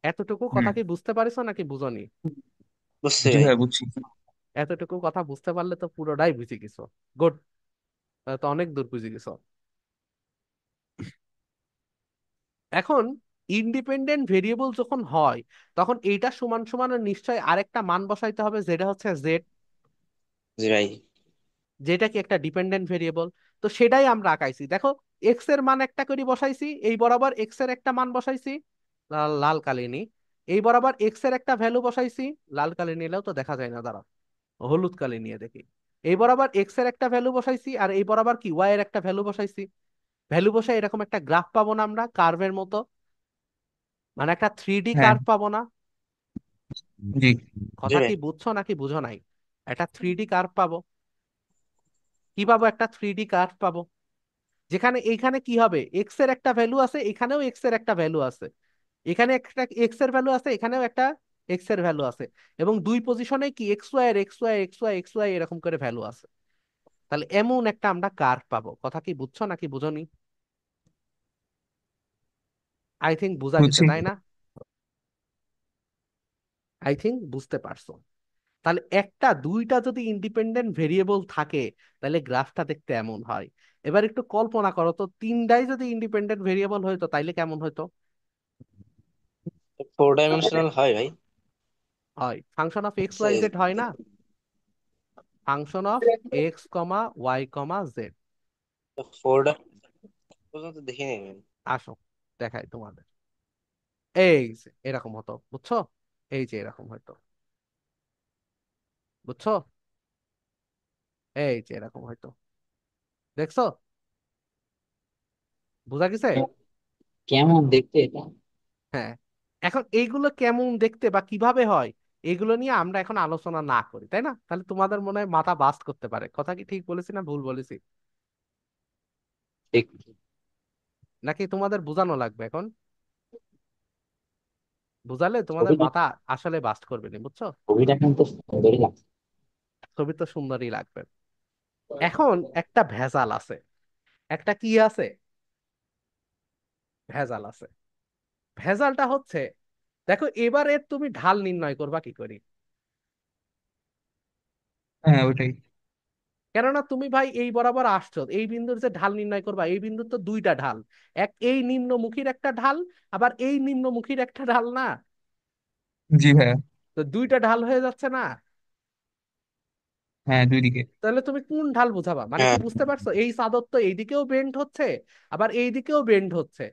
এতটুকু হুম। কথা কি বুঝতে পারিছো নাকি বুঝনি? বুঝছি জি ভাই। ভাইয়া বুঝছি। এতটুকু কথা বুঝতে পারলে তো পুরোটাই বুঝে গেছো। গুড, তো অনেক দূর বুঝে গেছো। এখন ইন্ডিপেন্ডেন্ট ভেরিয়েবল যখন হয়, তখন এইটা সমান সমান নিশ্চয় আরেকটা মান বসাইতে হবে, যেটা হচ্ছে জেড, জি ভাই। যেটা কি একটা ডিপেন্ডেন্ট ভেরিয়েবল। তো সেটাই আমরা আঁকাইছি, দেখো এক্স এর মান একটা করে বসাইছি, এই বরাবর এক্স এর একটা মান বসাইছি, লাল কালি নি, এই বরাবর এক্স এর একটা ভ্যালু বসাইছি, লাল কালি নিলেও তো দেখা যায় না, দাঁড়া হলুদ কালি নিয়ে দেখি, এই বরাবর এক্স এর একটা ভ্যালু বসাইছি, আর এই বরাবর কি ওয়াই এর একটা ভ্যালু বসাইছি। ভ্যালু বসাই এরকম একটা গ্রাফ পাবো না আমরা, কার্ভের মতো, মানে একটা 3D হ্যাঁ। কার্ভ পাবো না। জি। জি কথা ভাই। কি বুঝছো নাকি বুঝো নাই? একটা 3D কার্ভ পাবো। কি পাবো? একটা 3D কার্ভ পাবো, যেখানে এইখানে কি হবে, এক্স এর একটা ভ্যালু আছে, এখানেও এক্স এর একটা ভ্যালু আছে, এখানে একটা এক্স এর ভ্যালু আছে, এখানেও একটা এক্স এর ভ্যালু আছে, এবং দুই পজিশনে কি এক্স ওয়াই এর x y x y x y এরকম করে ভ্যালু আছে। তাহলে এমন একটা আমরা কার্ভ পাবো। কথা কি বুঝছো নাকি বুঝোনি? আই থিঙ্ক বুঝা গেছে, বুঝছি। তাই না? আই থিঙ্ক বুঝতে পারছো। তাহলে একটা দুইটা যদি ইন্ডিপেন্ডেন্ট ভেরিয়েবল থাকে, তাহলে গ্রাফটা দেখতে এমন হয়। এবার একটু কল্পনা করো তো, তিনটাই যদি ইন্ডিপেন্ডেন্ট ভেরিয়েবল হইতো তাইলে কেমন হইতো? 4 ডাইমেনশনাল হয় ভাই। হয়, ফাংশন অফ এক্স ওয়াই সে- জেড হয় না, function of X comma Y comma Z. 4 পর্যন্ত দেখিনি ভাই। আসো দেখাই তোমাদের, এই যে এরকম হতো, বুঝছো? এই যে এরকম হয়তো, বুঝছো? এই যে এরকম হয়তো, দেখছো? বুঝা গেছে? কেমন দেখতে এটা? হ্যাঁ। এখন এইগুলো কেমন দেখতে বা কিভাবে হয়, এগুলো নিয়ে আমরা এখন আলোচনা না করি, তাই না? তাহলে তোমাদের মনে হয় মাথা বাস্ট করতে পারে। কথা কি ঠিক বলেছি না ভুল বলেছি? ঠিক। নাকি তোমাদের বোঝানো লাগবে এখন? বুঝালে তোমাদের ছবিটা মাথা আসলে বাস্ট করবে না, বুঝছো? ছবিটা কিন্তু সুন্দরই লাগছে। ছবি তো সুন্দরই লাগবে। এখন একটা ভেজাল আছে, একটা কি আছে, ভেজাল আছে। ভেজালটা হচ্ছে, দেখো এবারে তুমি ঢাল নির্ণয় করবা কি করি? হ্যাঁ ওইটাই। কেননা তুমি ভাই এই বরাবর আসছো, এই বিন্দুর যে ঢাল নির্ণয় করবা, এই বিন্দুর তো দুইটা ঢাল, এক এই নিম্নমুখীর একটা ঢাল, আবার এই নিম্নমুখীর একটা ঢাল না, জি ভাইয়া। তো দুইটা ঢাল হয়ে যাচ্ছে না? হ্যাঁ দুই দিকে। তাহলে তুমি কোন ঢাল বুঝাবা, মানে কি হ্যাঁ। বুঝতে পারছো? এই চাদর তো এইদিকেও বেন্ড হচ্ছে, আবার এইদিকেও বেন্ড হচ্ছে,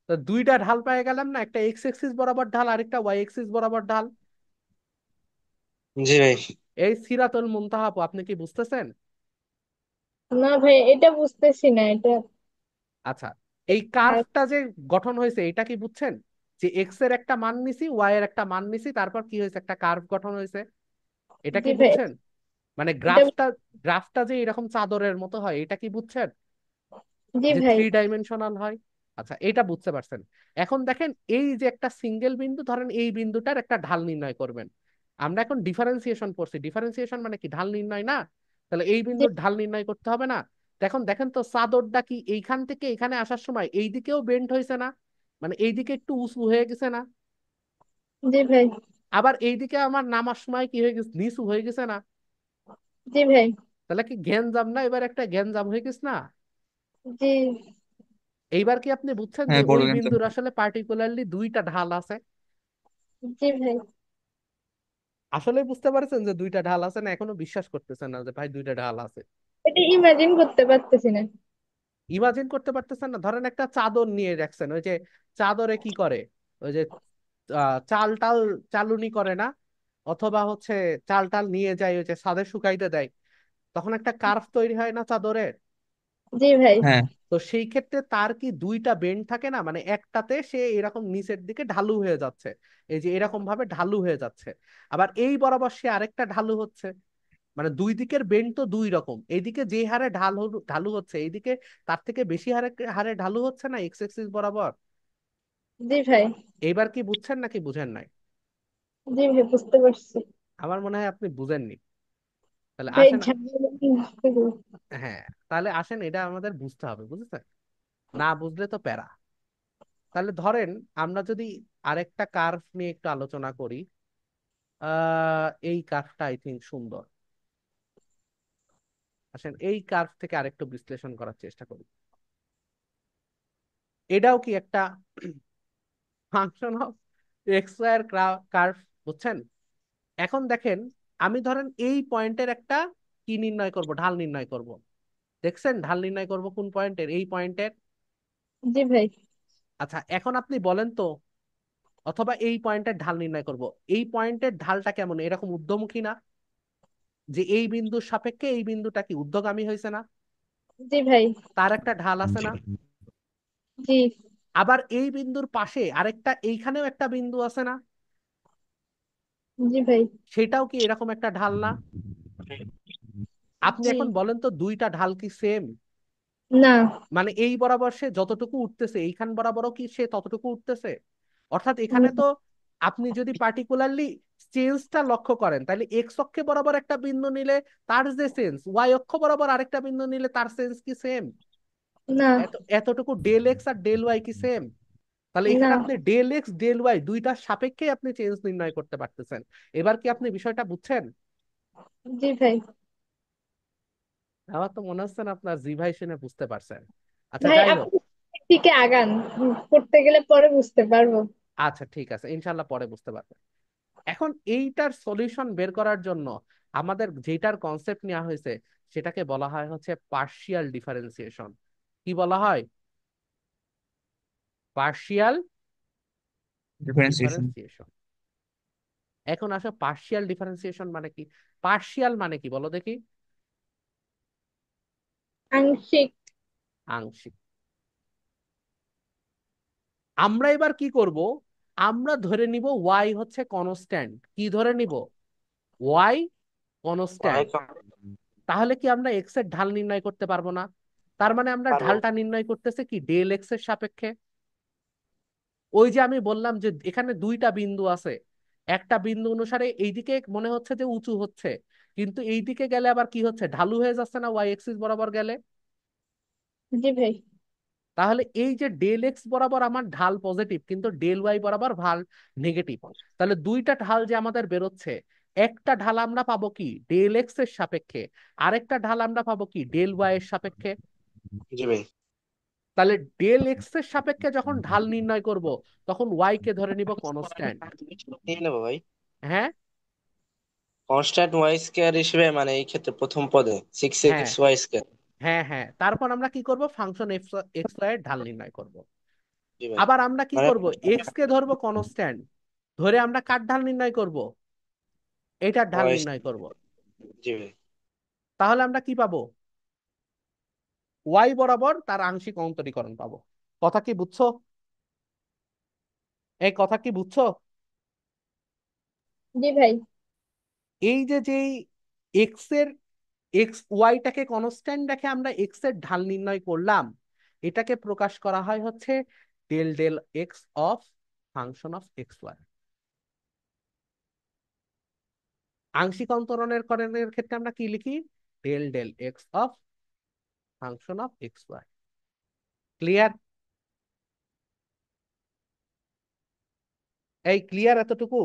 তো দুইটা ঢাল পেয়ে গেলাম না, একটা এক্স এক্সিস বরাবর ঢাল, আরেকটা ওয়াই এক্সিস বরাবর ঢাল। জি ভাই। এই সিরাতুল মুনতাহা আপু, আপনি কি বুঝতেছেন? না ভাই, এটা বুঝতেছি না এটা। আচ্ছা, এই কার্ভটা যে গঠন হয়েছে এটা কি বুঝছেন? যে এক্স এর একটা মান নিছি, ওয়াই এর একটা মান নিছি, তারপর কি হয়েছে, একটা কার্ভ গঠন হয়েছে, এটা জি কি ভাই, বুঝছেন? মানে এটা গ্রাফটা যে এরকম চাদরের মতো হয়, এটা কি বুঝছেন? জি যে ভাই। 3 ডাইমেনশনাল হয়। আচ্ছা, এটা বুঝতে পারছেন। এখন দেখেন, এই যে একটা সিঙ্গেল বিন্দু, ধরেন এই বিন্দুটার একটা ঢাল নির্ণয় করবেন। আমরা এখন ডিফারেন্সিয়েশন করছি, ডিফারেন্সিয়েশন মানে কি, ঢাল নির্ণয় না? তাহলে এই জি বিন্দুর ঢাল নির্ণয় করতে হবে না? দেখুন দেখেন তো, চাদরটা কি এইখান থেকে এখানে আসার সময় এই দিকেও বেন্ড হয়েছে না, মানে এইদিকে একটু উঁচু হয়ে গেছে না? জি ভাই। আবার এইদিকে আমার নামার সময় কি হয়ে গেছে, নিচু হয়ে গেছে না? জি ভাই। তাহলে কি গ্যাঞ্জাম না? এবার একটা গ্যাঞ্জাম হয়ে গেছে না? জি। এইবার কি আপনি বুঝছেন যে হ্যাঁ বড় ওই গেঞ্জাম। বিন্দুর আসলে পার্টিকুলারলি দুইটা ঢাল আছে? জি ভাই। আসলে বুঝতে পারছেন যে দুইটা ঢাল আছে, না এখনো বিশ্বাস করতেছেন না যে ভাই দুইটা ঢাল আছে? এটা ইমাজিন করতে পারতেছি না। ইমাজিন করতে পারতেছেন না? ধরেন একটা চাদর নিয়ে রাখছেন, ওই যে চাদরে কি করে, ওই যে চাল টাল চালুনি করে না, অথবা হচ্ছে চাল টাল নিয়ে যায় ওই যে ছাদে শুকাইতে দেয়, তখন একটা কার্ভ তৈরি হয় না চাদরের? জি ভাই। হ্যাঁ। তো সেই ক্ষেত্রে তার কি দুইটা বেন্ড থাকে না, মানে একটাতে সে এরকম নিচের দিকে ঢালু হয়ে যাচ্ছে, এই যে এরকম ভাবে ঢালু হয়ে যাচ্ছে, আবার এই বরাবর সে আরেকটা ঢালু হচ্ছে, মানে দুই দিকের বেন্ড তো দুই রকম, এইদিকে যে হারে ঢালু হচ্ছে, এইদিকে তার থেকে বেশি হারে হারে ঢালু হচ্ছে না এক্স এক্সিস বরাবর? জি ভাই। এইবার কি বুঝছেন নাকি বুঝেন নাই? জি ভাই, বুঝতে পারছি। আমার মনে হয় আপনি বুঝেননি। তাহলে ভাই আসেন। ঝামেলা বুঝতে পারছি। হ্যাঁ, তাহলে আসেন, এটা আমাদের বুঝতে হবে, বুঝেছেন? না বুঝলে তো প্যারা। তাহলে ধরেন আমরা যদি আরেকটা কার্ভ নিয়ে একটু আলোচনা করি। এই কার্ভটা আই থিঙ্ক সুন্দর। আসেন এই কার্ভ থেকে আরেকটু বিশ্লেষণ করার চেষ্টা করি। এটাও কি একটা ফাংশন অফ এক্স ওয়াই এর কার্ভ, বুঝছেন? এখন দেখেন, আমি ধরেন এই পয়েন্টের একটা কি নির্ণয় করব, ঢাল নির্ণয় করব। দেখছেন ঢাল নির্ণয় করব কোন পয়েন্টের? এই পয়েন্টের। জি ভাই। আচ্ছা, এখন আপনি বলেন তো, অথবা এই পয়েন্টের ঢাল নির্ণয় করব, এই পয়েন্টের ঢালটা কেমন? এরকম ঊর্ধ্বমুখী না? যে এই বিন্দুর সাপেক্ষে এই বিন্দুটা কি ঊর্ধ্বগামী হয়েছে না? জি ভাই। তার একটা ঢাল আছে জি না? জি। আবার এই বিন্দুর পাশে আরেকটা, এইখানেও একটা বিন্দু আছে না? জি ভাই। সেটাও কি এরকম একটা ঢাল না? আপনি জি। এখন বলেন তো, দুইটা ঢাল কি সেম? না। মানে এই বরাবর সে যতটুকু উঠতেছে, এইখান বরাবরও কি সে ততটুকু উঠতেছে? অর্থাৎ এখানে উম, তো আপনি যদি পার্টিকুলারলি চেঞ্জটা লক্ষ্য করেন, তাহলে এক্স অক্ষে বরাবর একটা বিন্দু নিলে তার যে সেন্স, ওয়াই অক্ষ বরাবর আরেকটা বিন্দু নিলে তার সেন্স কি সেম? না। এতটুকু ডেল এক্স আর ডেল ওয়াই কি সেম? তাহলে না। এখানে আপনি ডেল এক্স ডেল ওয়াই দুইটার সাপেক্ষে আপনি চেঞ্জ নির্ণয় করতে পারতেছেন। এবার কি আপনি বিষয়টা বুঝছেন? জি ভাই। আমার তো মনে হচ্ছে না আপনার জি ভাই শুনে বুঝতে পারছেন। আচ্ছা, ভাই যাই হোক। আপনি দিকে আগান, করতে গেলে পরে বুঝতে পারবো। আচ্ছা, ঠিক আছে, ইনশাল্লাহ পরে বুঝতে পারবেন। এখন এইটার সলিউশন বের করার জন্য আমাদের যেটার কনসেপ্ট নেওয়া হয়েছে, সেটাকে বলা হয় হচ্ছে পার্শিয়াল ডিফারেন্সিয়েশন। কি বলা হয়? Partial differentiation. ডিফারেন্সিয়েশন। এখন আসো, পার্শিয়াল ডিফারেন্সিয়েশন মানে কি? পার্শিয়াল মানে কি বলো দেখি? আংশিক। আংশিক। আমরা এবার কি করব? আমরা ধরে নিব ওয়াই হচ্ছে কনস্ট্যান্ট। কি ধরে নিব? Y constant. তাহলে কি আমরা এক্স এর ঢাল নির্ণয় করতে পারবো না? তার মানে আমরা পারবো। ঢালটা নির্ণয় করতেছে কি ডেল এক্স এর সাপেক্ষে। ওই যে আমি বললাম যে এখানে দুইটা বিন্দু আছে, একটা বিন্দু অনুসারে এইদিকে মনে হচ্ছে যে উঁচু হচ্ছে, কিন্তু এইদিকে গেলে আবার কি হচ্ছে, ঢালু হয়ে যাচ্ছে না ওয়াই এক্সিস বরাবর গেলে? জি ভাই। তাহলে এই যে ডেল এক্স বরাবর আমার ঢাল পজিটিভ, কিন্তু ডেল ওয়াই বরাবর ঢাল নেগেটিভ। তাহলে দুইটা ঢাল যে আমাদের বেরোচ্ছে, একটা ঢাল আমরা পাবো কি ডেল এক্স এর সাপেক্ষে, আরেকটা ঢাল আমরা পাবো কি ডেল ওয়াই এর সাপেক্ষে। জি ভাই। তাহলে ডেল এক্স এর সাপেক্ষে যখন ঢাল নির্ণয় করব, তখন ওয়াই কে ধরে নিব কনস্ট্যান্ট। নিয়ে নেবো ভাই। হ্যাঁ। কনস্ট্যান্ট ওয়াই স্কয়ার হিসেবে, মানে এই ক্ষেত্রে প্রথম পদে সিক্স হ্যাঁ, এক্স ওয়াই স্কয়ার। হ্যাঁ, হ্যাঁ, তারপর আমরা কি করব? ফাংশন এক্স ওয়াই এর ঢাল নির্ণয় করব। জি ভাই। আবার আমরা কি মানে করব? এক্স কে ধরবো কনস্ট্যান্ট, ধরে আমরা কার ঢাল নির্ণয় করব? এটার ঢাল ওয়াই। নির্ণয় করব। জি ভাই। তাহলে আমরা কি পাবো? ওয়াই বরাবর তার আংশিক অন্তরীকরণ পাবো। কথা কি বুঝছো? এই কথা কি বুঝছো? জি ভাই। এই যে যেই এক্স এর, এক্স ওয়াইটাকে কনস্ট্যান্ট রেখে আমরা এক্স এর ঢাল নির্ণয় করলাম, এটাকে প্রকাশ করা হয় হচ্ছে del del x of function of x y. আংশিক অন্তরণের করণের ক্ষেত্রে আমরা কি লিখি? Del del x of function of x y. Clear? এই ক্লিয়ার এতটুকু?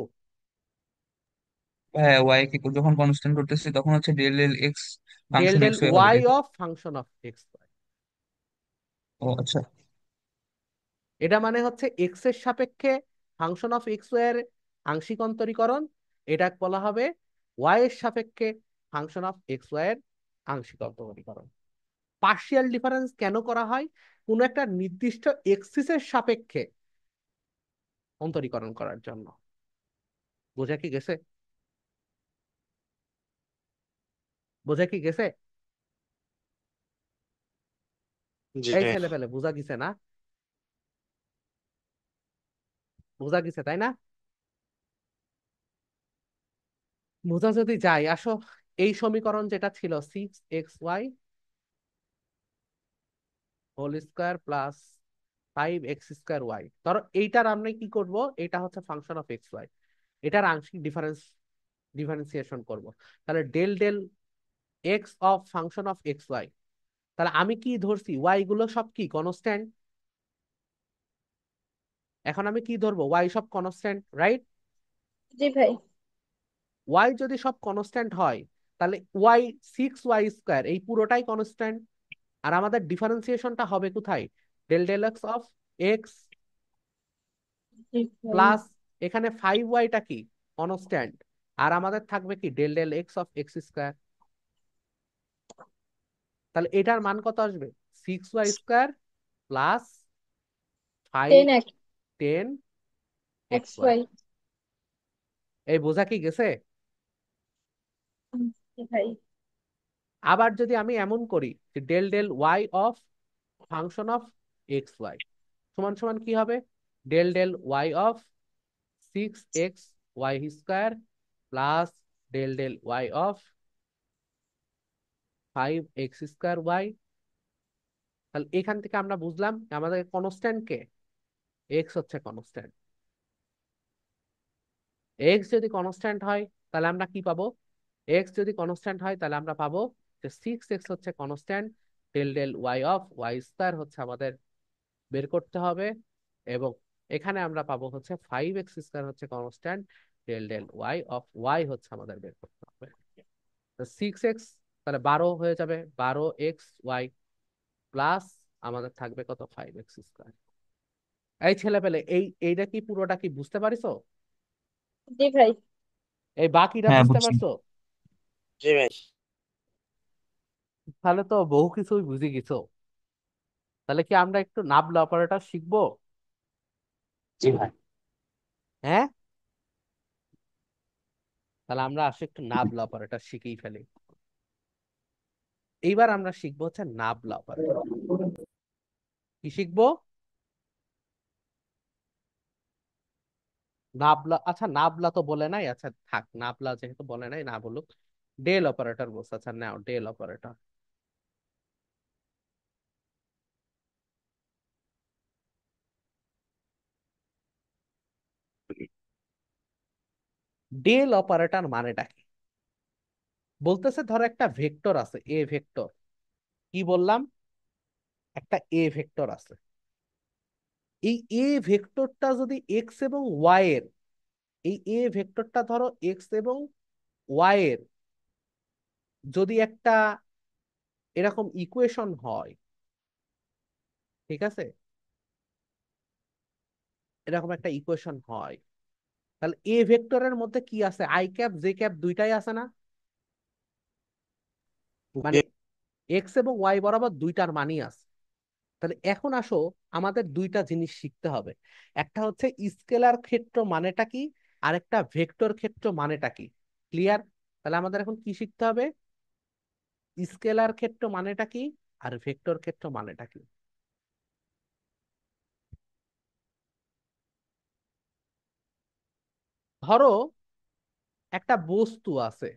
হ্যাঁ, ওয়াই কে যখন কনস্ট্যান্ট করতেছি তখন হচ্ছে del L x del function del x y হবে, ওয়াই তাই তো? Of function of x y. ও আচ্ছা। এটা মানে হচ্ছে এক্স এর সাপেক্ষে ফাংশন অফ এক্স ওয়াই এর আংশিক অন্তরীকরণ। এটা বলা হবে ওয়াই এর সাপেক্ষে ফাংশন অফ এক্স ওয়াই এর আংশিক অন্তরীকরণ। পার্শিয়াল ডিফারেন্স কেন করা হয়? কোনো একটা নির্দিষ্ট এক্সিসের সাপেক্ষে অন্তরীকরণ করার জন্য। বোঝা কি গেছে? বোঝা কি গেছে? জি এই ভাই। ছেলে পেলে বোঝা গেছে না? বোঝা গেছে তাই না? বোঝা যদি যায়, আসো, এই সমীকরণ যেটা ছিল 6xy whole square plus 5x square y, ধরো এইটার আমরা কি করব? এটা হচ্ছে ফাংশন অফ এক্স ওয়াই। এটার আংশিক ডিফারেন্সিয়েশন করব। তাহলে del del x of function of x y, তাহলে আমি কি ধরছি, ওয়াই গুলো সব কি কনস্ট্যান্ট। এখন আমি কি ধরবো, ওয়াই সব কনস্ট্যান্ট, রাইট? জি ভাই। ওয়াই যদি সব কনস্ট্যান্ট হয় তাহলে ওয়াই 6y² এই পুরোটাই কনস্ট্যান্ট। আর আমাদের ডিফারেন্সিয়েশনটা হবে কোথায়, del del x of x জি ভাই। প্লাস এখানে 5y কি কনস্ট্যান্ট, আর আমাদের থাকবে কি del del x of x²। তাহলে এটার মান কত আসবে, 6y² plus 5 10x 10xy। xy। এই বোঝা কি গেছে? জি ভাই। আবার যদি আমি এমন করি যে del del y of function of x y সমান সমান কি হবে, del del y of 6xy² plus del del y of 5x²y। তাহলে এখান থেকে আমরা বুঝলাম আমাদের কনস্ট্যান্ট কে, এক্স হচ্ছে কনস্ট্যান্ট। এক্স যদি কনস্ট্যান্ট হয় তাহলে আমরা কি পাবো, এক্স যদি কনস্ট্যান্ট হয় তাহলে আমরা পাবো যে 6x হচ্ছে constant, del del y of y² হচ্ছে আমাদের বের করতে হবে, এবং এখানে আমরা পাবো হচ্ছে 5x² হচ্ছে constant, del del y of y হচ্ছে আমাদের বের করতে হবে। 6x তাহলে 12 হয়ে যাবে, 12xy প্লাস আমাদের থাকবে কত, 5x²। এই ছেলে পেলে এইটা কি পুরোটা কি বুঝতে পারিছো? জি ভাই। এই বাকিটা হ্যাঁ বুঝতে বুঝছি। পারছো? জি ভাই। তাহলে তো বহু কিছুই বুঝে গেছো। তাহলে কি আমরা একটু নাবলা অপারেটর শিখবো? জি ভাই। হ্যাঁ, তাহলে আমরা আসলে একটু নাবলা অপারেটর শিখেই ফেলি। এইবার আমরা শিখবো হচ্ছে নাবলা অপারেটর। কি শিখবো, নাবলা। আচ্ছা নাবলা তো বলে নাই, আচ্ছা থাক, নাবলা যেহেতু বলে নাই না বলুক, ডেল অপারেটর বলছে। আচ্ছা নাও ডেল অপারেটর। ডেল অপারেটর মানেটা কি, বলতেছে ধরো একটা ভেক্টর আছে এ ভেক্টর, কি বললাম, একটা এ ভেক্টর আছে। এই এ ভেক্টরটা যদি এক্স এবং ওয়াই এর, এই এ ভেক্টরটা ধরো এক্স এবং ওয়াই এর যদি একটা এরকম ইকুয়েশন হয়, ঠিক আছে, এরকম একটা ইকুয়েশন হয়, তাহলে এ ভেক্টরের মধ্যে কি আছে, আই ক্যাপ জে ক্যাপ দুইটাই আছে না, মানে জি এক্স এবং ওয়াই বরাবর দুইটার মানই আছে। তাহলে এখন আসো, আমাদের দুইটা জিনিস শিখতে হবে, একটা হচ্ছে স্কেলার ক্ষেত্র মানেটা কি, আর একটা ভেক্টর ক্ষেত্র মানেটা কি। ক্লিয়ার? তাহলে আমাদের এখন কি শিখতে হবে, স্কেলার ক্ষেত্র মানেটা কি আর ভেক্টর ক্ষেত্র মানেটা কি। ধরো একটা বস্তু আছে,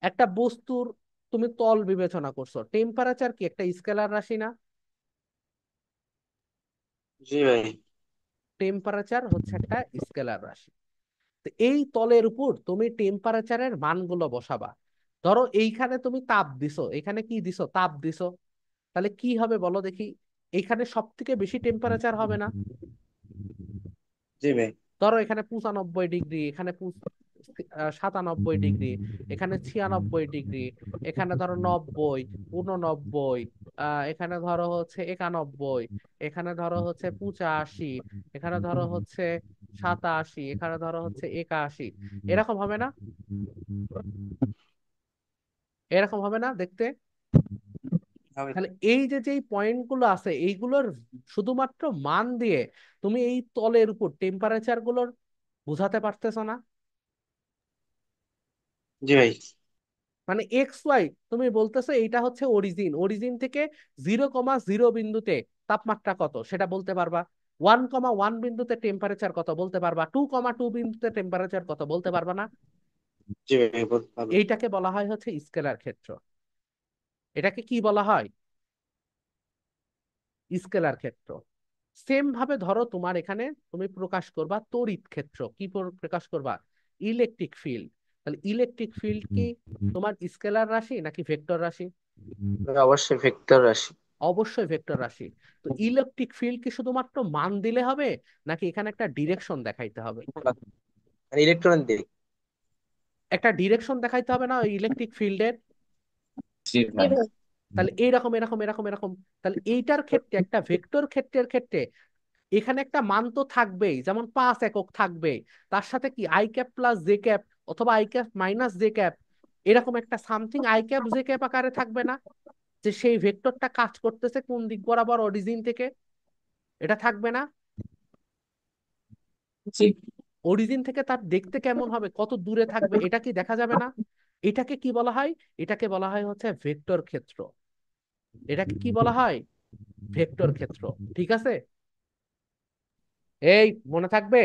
একটা বস্তুর তুমি তল বিবেচনা করছো, টেম্পারেচার কি একটা স্কেলার রাশি না? জি ভাই। টেম্পারেচার হচ্ছে একটা স্কেলার রাশি। তো এই তলের উপর তুমি টেম্পারেচারের মানগুলো বসাবা। ধরো এইখানে তুমি তাপ দিছো, এখানে কি দিছো, তাপ দিছো, তাহলে কি হবে বলো দেখি, এইখানে সব থেকে বেশি টেম্পারেচার হবে না? জি ভাই। ধরো এখানে 95 ডিগ্রি, এখানে 97 ডিগ্রি, এখানে 96 ডিগ্রি, এখানে ধরো 90, 89, এখানে ধরো হচ্ছে 91, এখানে ধরো হচ্ছে 85, এখানে ধরো হচ্ছে 87, এখানে ধরো হচ্ছে 81, এরকম হবে না? এরকম হবে না দেখতে? হবে। তাহলে এই যে যেই পয়েন্ট গুলো আছে এইগুলোর শুধুমাত্র মান দিয়ে তুমি এই তলের উপর টেম্পারেচার গুলোর বুঝাতে পারতেছো না? জি ভাই। মানে এক্স ওয়াই তুমি বলতেছো এইটা হচ্ছে অরিজিন, অরিজিন থেকে 0,0 বিন্দুতে তাপমাত্রা কত সেটা বলতে পারবা, 1,1 বিন্দুতে টেম্পারেচার কত বলতে পারবা, 2,2 বিন্দুতে টেম্পারেচার কত বলতে পারবা না? জি ভাই বলতে পারবো। এইটাকে বলা হয় হচ্ছে স্কেলার ক্ষেত্র। এটাকে কি বলা হয়, স্কেলার ক্ষেত্র। সেম ভাবে ধরো তোমার এখানে তুমি প্রকাশ করবা তড়িৎ ক্ষেত্র, কি প্রকাশ করবা? Electric field. তাহলে ইলেকট্রিক ফিল্ড কি তোমার স্কেলার রাশি নাকি ভেক্টর রাশি? অবশ্যই ভেক্টর রাশি। অবশ্যই ভেক্টর রাশি। তো ইলেকট্রিক ফিল্ড কি শুধুমাত্র মান দিলে হবে নাকি এখানে একটা ডিরেকশন দেখাইতে হবে? ইলেকট্রন দিক। একটা ডিরেকশন দেখাইতে হবে না ওই ইলেকট্রিক ফিল্ডের? জি জি ভাই। ভাই। তাহলে এইরকম এরকম এরকম এরকম। তাহলে এইটার ক্ষেত্রে একটা ভেক্টর ক্ষেত্রের ক্ষেত্রে এখানে একটা মান তো থাকবেই, যেমন 5 একক থাকবে, তার সাথে কি I cap plus J cap অথবা I cap minus J cap, এরকম একটা something I cap J cap আকারে থাকবে না, যে সেই ভেক্টরটা কাজ করতেছে কোন দিক বরাবর অরিজিন থেকে? এটা থাকবে না? জি। অরিজিন থেকে তার দেখতে কেমন হবে, কত দূরে থাকবে, এটা কি দেখা যাবে না? এটাকে কি বলা হয়? এটাকে বলা হয় হচ্ছে ভেক্টর ক্ষেত্র। এটাকে কি বলা হয়? ভেক্টর ক্ষেত্র। ঠিক আছে, এই মনে থাকবে?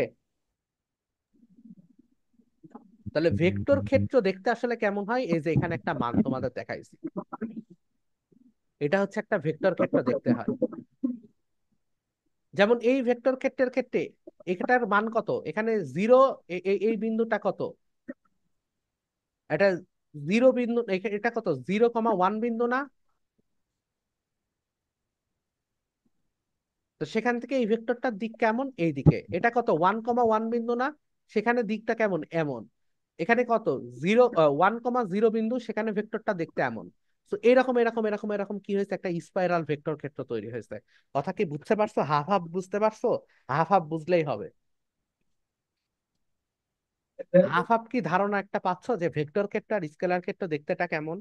তাহলে ভেক্টর ক্ষেত্র দেখতে আসলে কেমন হয়, এই যে এখানে একটা মান তোমাদের দেখাইছি, এটা হচ্ছে একটা ভেক্টর ক্ষেত্র দেখতে হয়। যেমন এই ভেক্টর ক্ষেত্রের ক্ষেত্রে এটার মান কত, এখানে জিরো, এই বিন্দুটা কত, এটা জিরো বিন্দু, এটা কত, 0,1 বিন্দু না? তো সেখান থেকে এই ভেক্টরটার দিক কেমন, এই দিকে। এটা কত, 1,1 বিন্দু না? সেখানে দিকটা কেমন, এমন। এখানে কত, 1,0 বিন্দু, সেখানে ভেক্টরটা দেখতে এমন। তো এরকম এরকম এরকম এরকম কি হয়েছে, একটা স্পাইরাল ভেক্টর ক্ষেত্র তৈরি হয়েছে। কথা কি বুঝতে পারছো? হাফ হাফ বুঝতে পারছো? হাফ হাফ বুঝলেই হবে। হাফ হাফ কি ধারণা একটা পাচ্ছো যে ভেক্টর ক্ষেত্র আর স্কেলার ক্ষেত্র দেখতেটা কেমন?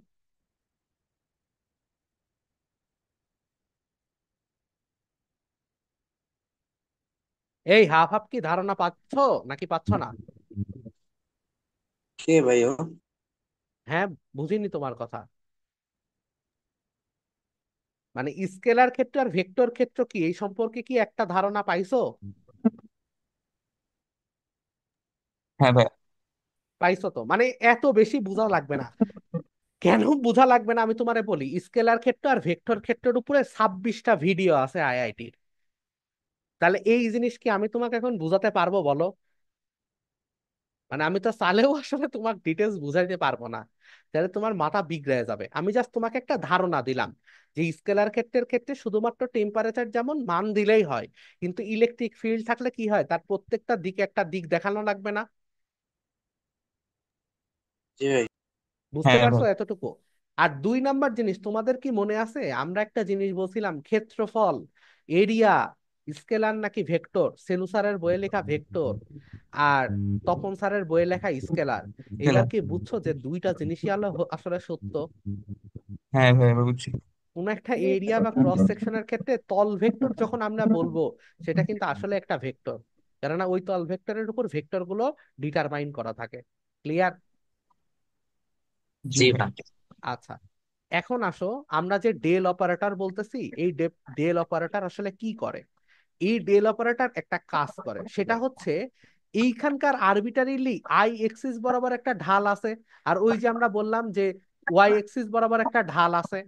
এই হাফ হাফ কি ধারণা পাচ্ছো নাকি পাচ্ছ না? কে ভাই ও? হ্যাঁ, বুঝিনি তোমার কথা। মানে স্কেলার ক্ষেত্র আর ভেক্টর ক্ষেত্র কি, এই সম্পর্কে কি একটা ধারণা পাইছো? হ্যাঁ ভাই। পাইছো তো, মানে এত বেশি বোঝা লাগবে না। কেন বোঝা লাগবে না আমি তোমারে বলি, স্কেলার ক্ষেত্র আর ভেক্টর ক্ষেত্রের উপরে 26টা ভিডিও আছে আইআইটির। তাহলে এই জিনিস কি আমি তোমাকে এখন বুঝাতে পারবো বলো? মানে আমি তো চালেও আসলে তোমাকে ডিটেলস বুঝাইতে পারবো না, তাহলে তোমার মাথা বিগড়ে যাবে। আমি জাস্ট তোমাকে একটা ধারণা দিলাম যে স্কেলার ক্ষেত্রের ক্ষেত্রে শুধুমাত্র টেম্পারেচার যেমন মান দিলেই হয়, কিন্তু ইলেকট্রিক ফিল্ড থাকলে কি হয়, তার প্রত্যেকটা দিকে একটা দিক দেখানো লাগবে না? জি ভাই। বুঝতে হ্যাঁ পারছো ভাই। এতটুকু? আর 2 নাম্বার জিনিস, তোমাদের কি মনে আছে আমরা একটা জিনিস বলছিলাম, ক্ষেত্রফল, এরিয়া, স্কেলার নাকি ভেক্টর? সেলু স্যারের বইয়ে লেখা ভেক্টর, আর তপন স্যারের বইয়ে লেখা স্কেলার। এইবার খেলাম। কি বুঝছো যে দুইটা জিনিসই হলো আসলে সত্য? হ্যাঁ ভাই, এবার বুঝছি। কোন একটা এরিয়া বা ক্রস সেকশনের ক্ষেত্রে তল ভেক্টর যখন আমরা বলবো, সেটা কিন্তু আসলে একটা ভেক্টর, কেননা ওই তল ভেক্টরের উপর ভেক্টর গুলো ডিটারমাইন করা থাকে। ক্লিয়ার? জি জি ভাই। ভাই। আচ্ছা, এখন আসো, আমরা যে ডেল অপারেটর বলতেছি, এই ডেল অপারেটর আসলে কি করে? এই ডেল অপারেটর একটা কাজ করে, সেটা হচ্ছে এইখানকার আরবিটারিলি আই এক্সিস বরাবর একটা ঢাল আছে, আর ওই যে আমরা বললাম যে ওয়াই এক্সিস বরাবর একটা ঢাল আছে,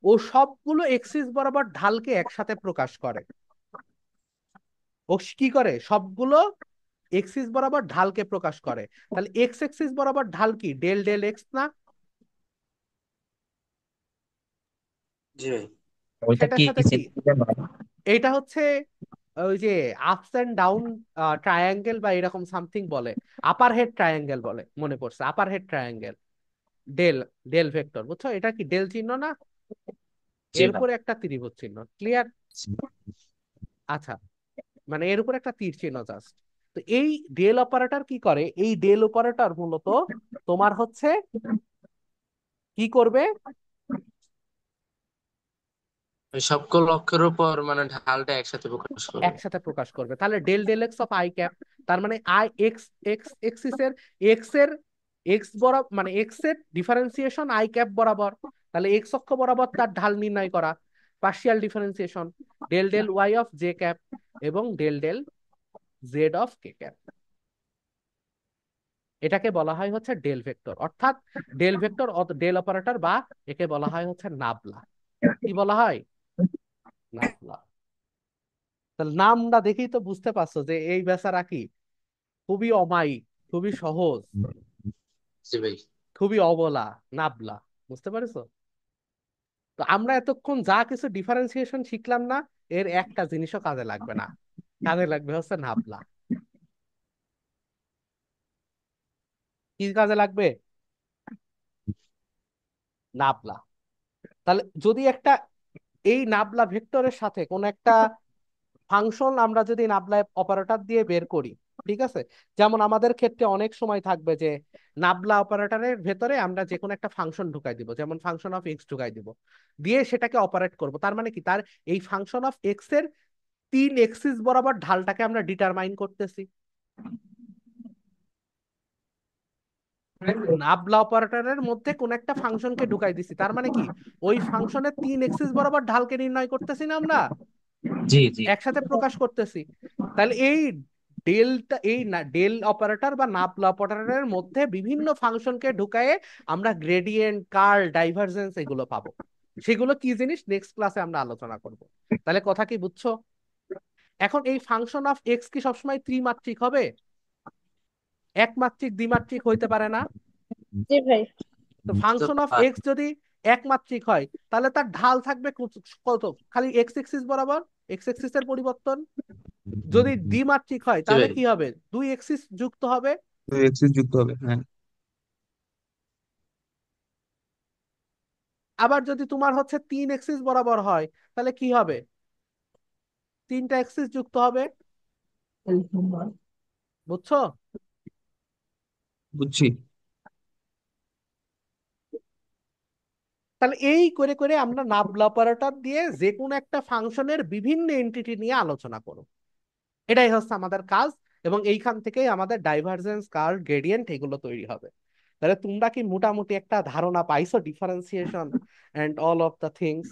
ও সবগুলো এক্সিস বরাবর ঢালকে একসাথে প্রকাশ করে। ও কি করে, সবগুলো এক্সিস বরাবর ঢালকে প্রকাশ করে। তাহলে এক্স এক্সিস বরাবর ঢাল কি, ডেল ডেল এক্স না? জি ভাই। ওইটা সেটার কি সাথে কি, ছিল জানো? এইটা হচ্ছে ওই যে আপস এন্ড ডাউন ট্রায়াঙ্গেল বা এরকম সামথিং বলে, আপার হেড ট্রায়াঙ্গেল বলে, মনে পড়ছে, upper head triangle. Del, del vector, বুঝছো? এটা কি ডেল চিহ্ন না? জি ভাই। এরপরে একটা ত্রিভুজ চিহ্ন। ক্লিয়ার? আচ্ছা, মানে এর উপর একটা তীর চিহ্ন জাস্ট। তো এই ডেল অপারেটর কি করে, এই ডেল অপারেটর মূলত তোমার হচ্ছে কি করবে, ওই সবগুলো অক্ষের উপর মানে ঢালটা একসাথে প্রকাশ করবে। একসাথে প্রকাশ করবে। তাহলে del del x of i cap, তার মানে আই এক্স এক্স এক্সিস এর এক্স এর এক্স বরাবর, মানে এক্স এর ডিফারেন্সিয়েশন আই ক্যাপ বরাবর, তাহলে এক্স অক্ষ বরাবর তার ঢাল নির্ণয় করা, partial differentiation, del del y of J cap এবং del del Z of K cap. এটাকে বলা হয় হচ্ছে ডেল ভেক্টর, অর্থাৎ ডেল ভেক্টর ডেল অপারেটর, বা একে বলা হয় হচ্ছে নাবলা। কি বলা হয়? নাবলা। তাহলে নামটা দেখেই তো বুঝতে পারছো যে এই বেচারা কি খুবই অমায়িক, খুবই সহজ, জি ভাই। খুবই অবলা, নাবলা। বুঝতে পারছো? তো আমরা এতক্ষণ যা কিছু ডিফারেন্সিয়েশন শিখলাম না, এর একটা জিনিসও কাজে লাগবে না। কাজে লাগবে হচ্ছে নাবলা। কি কাজে লাগবে? নাবলা। তাহলে যদি একটা এই নাবলা ভেক্টরের সাথে কোন একটা ফাংশন আমরা যদি নাবলা অপারেটর দিয়ে বের করি, ঠিক আছে, যেমন আমাদের ক্ষেত্রে অনেক সময় থাকবে যে নাবলা অপারেটরের ভেতরে আমরা যে কোনো একটা ফাংশন ঢুকাই দিব, যেমন ফাংশন অফ এক্স ঢুকাই দিব, দিয়ে সেটাকে অপারেট করব। তার মানে কি, তার এই ফাংশন অফ এক্স এর 3 এক্সিস বরাবর ঢালটাকে আমরা ডিটারমাইন করতেছি। নাবলা অপারেটরের মধ্যে কোন একটা ফাংশনকে ঢুকাই দিছি, তার মানে কি ওই ফাংশনের 3 এক্সিস বরাবর ঢালকে নির্ণয় করতেছি না আমরা, জি জি। একসাথে প্রকাশ করতেছি। তাহলে এই ডেলটা, এই ডেল অপারেটর বা নাবলা অপারেটরের মধ্যে বিভিন্ন ফাংশনকে ঢুকায়ে আমরা গ্রেডিয়েন্ট, কার্ল, ডাইভারজেন্স এগুলো পাবো। সেগুলো কি জিনিস নেক্সট ক্লাসে আমরা আলোচনা করব। তাহলে কথা কি বুঝছো? এখন এই ফাংশন অফ এক্স কি সবসময় ত্রিমাত্রিক হবে? একমাত্রিক, দ্বিমাত্রিক হইতে পারে না? জি ভাই। তো ফাংশন অফ এক্স যদি একমাত্রিক হয়, তাহলে তার ঢাল থাকবে কত? খালি এক্স এক্সিস বরাবর, এক্স এক্সিস এর পরিবর্তন। যদি দ্বিমাত্রিক হয় জি তাহলে ভাই। কি হবে? 2 এক্সিস যুক্ত হবে। তো এক্সিস যুক্ত হবে, হ্যাঁ। আবার যদি তোমার হচ্ছে 3 এক্সিস বরাবর হয়, তাহলে কি হবে? 3টা এক্সিস যুক্ত হবে। বুঝছো? বুঝছি। তাহলে এই করে করে আমরা নাবলা অপারেটর দিয়ে যে কোনো একটা ফাংশনের বিভিন্ন এন্টিটি নিয়ে আলোচনা করব। এটাই হচ্ছে আমাদের কাজ। এবং এইখান থেকেই আমাদের ডাইভারজেন্স, কার্ল, গ্রেডিয়েন্ট এগুলো তৈরি হবে। তাহলে তোমরা কি মোটামুটি একটা ধারণা পাইছো differentiation and all of the things?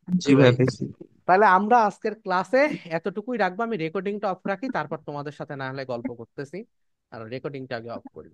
জি জি ভাই। ভাইয়া, পেয়েছি। তাহলে আমরা আজকের ক্লাসে এতটুকুই রাখবো। আমি রেকর্ডিংটা অফ রাখি, তারপর তোমাদের সাথে না হলে গল্প করতেছি। আর রেকর্ডিংটা আগে অফ করি।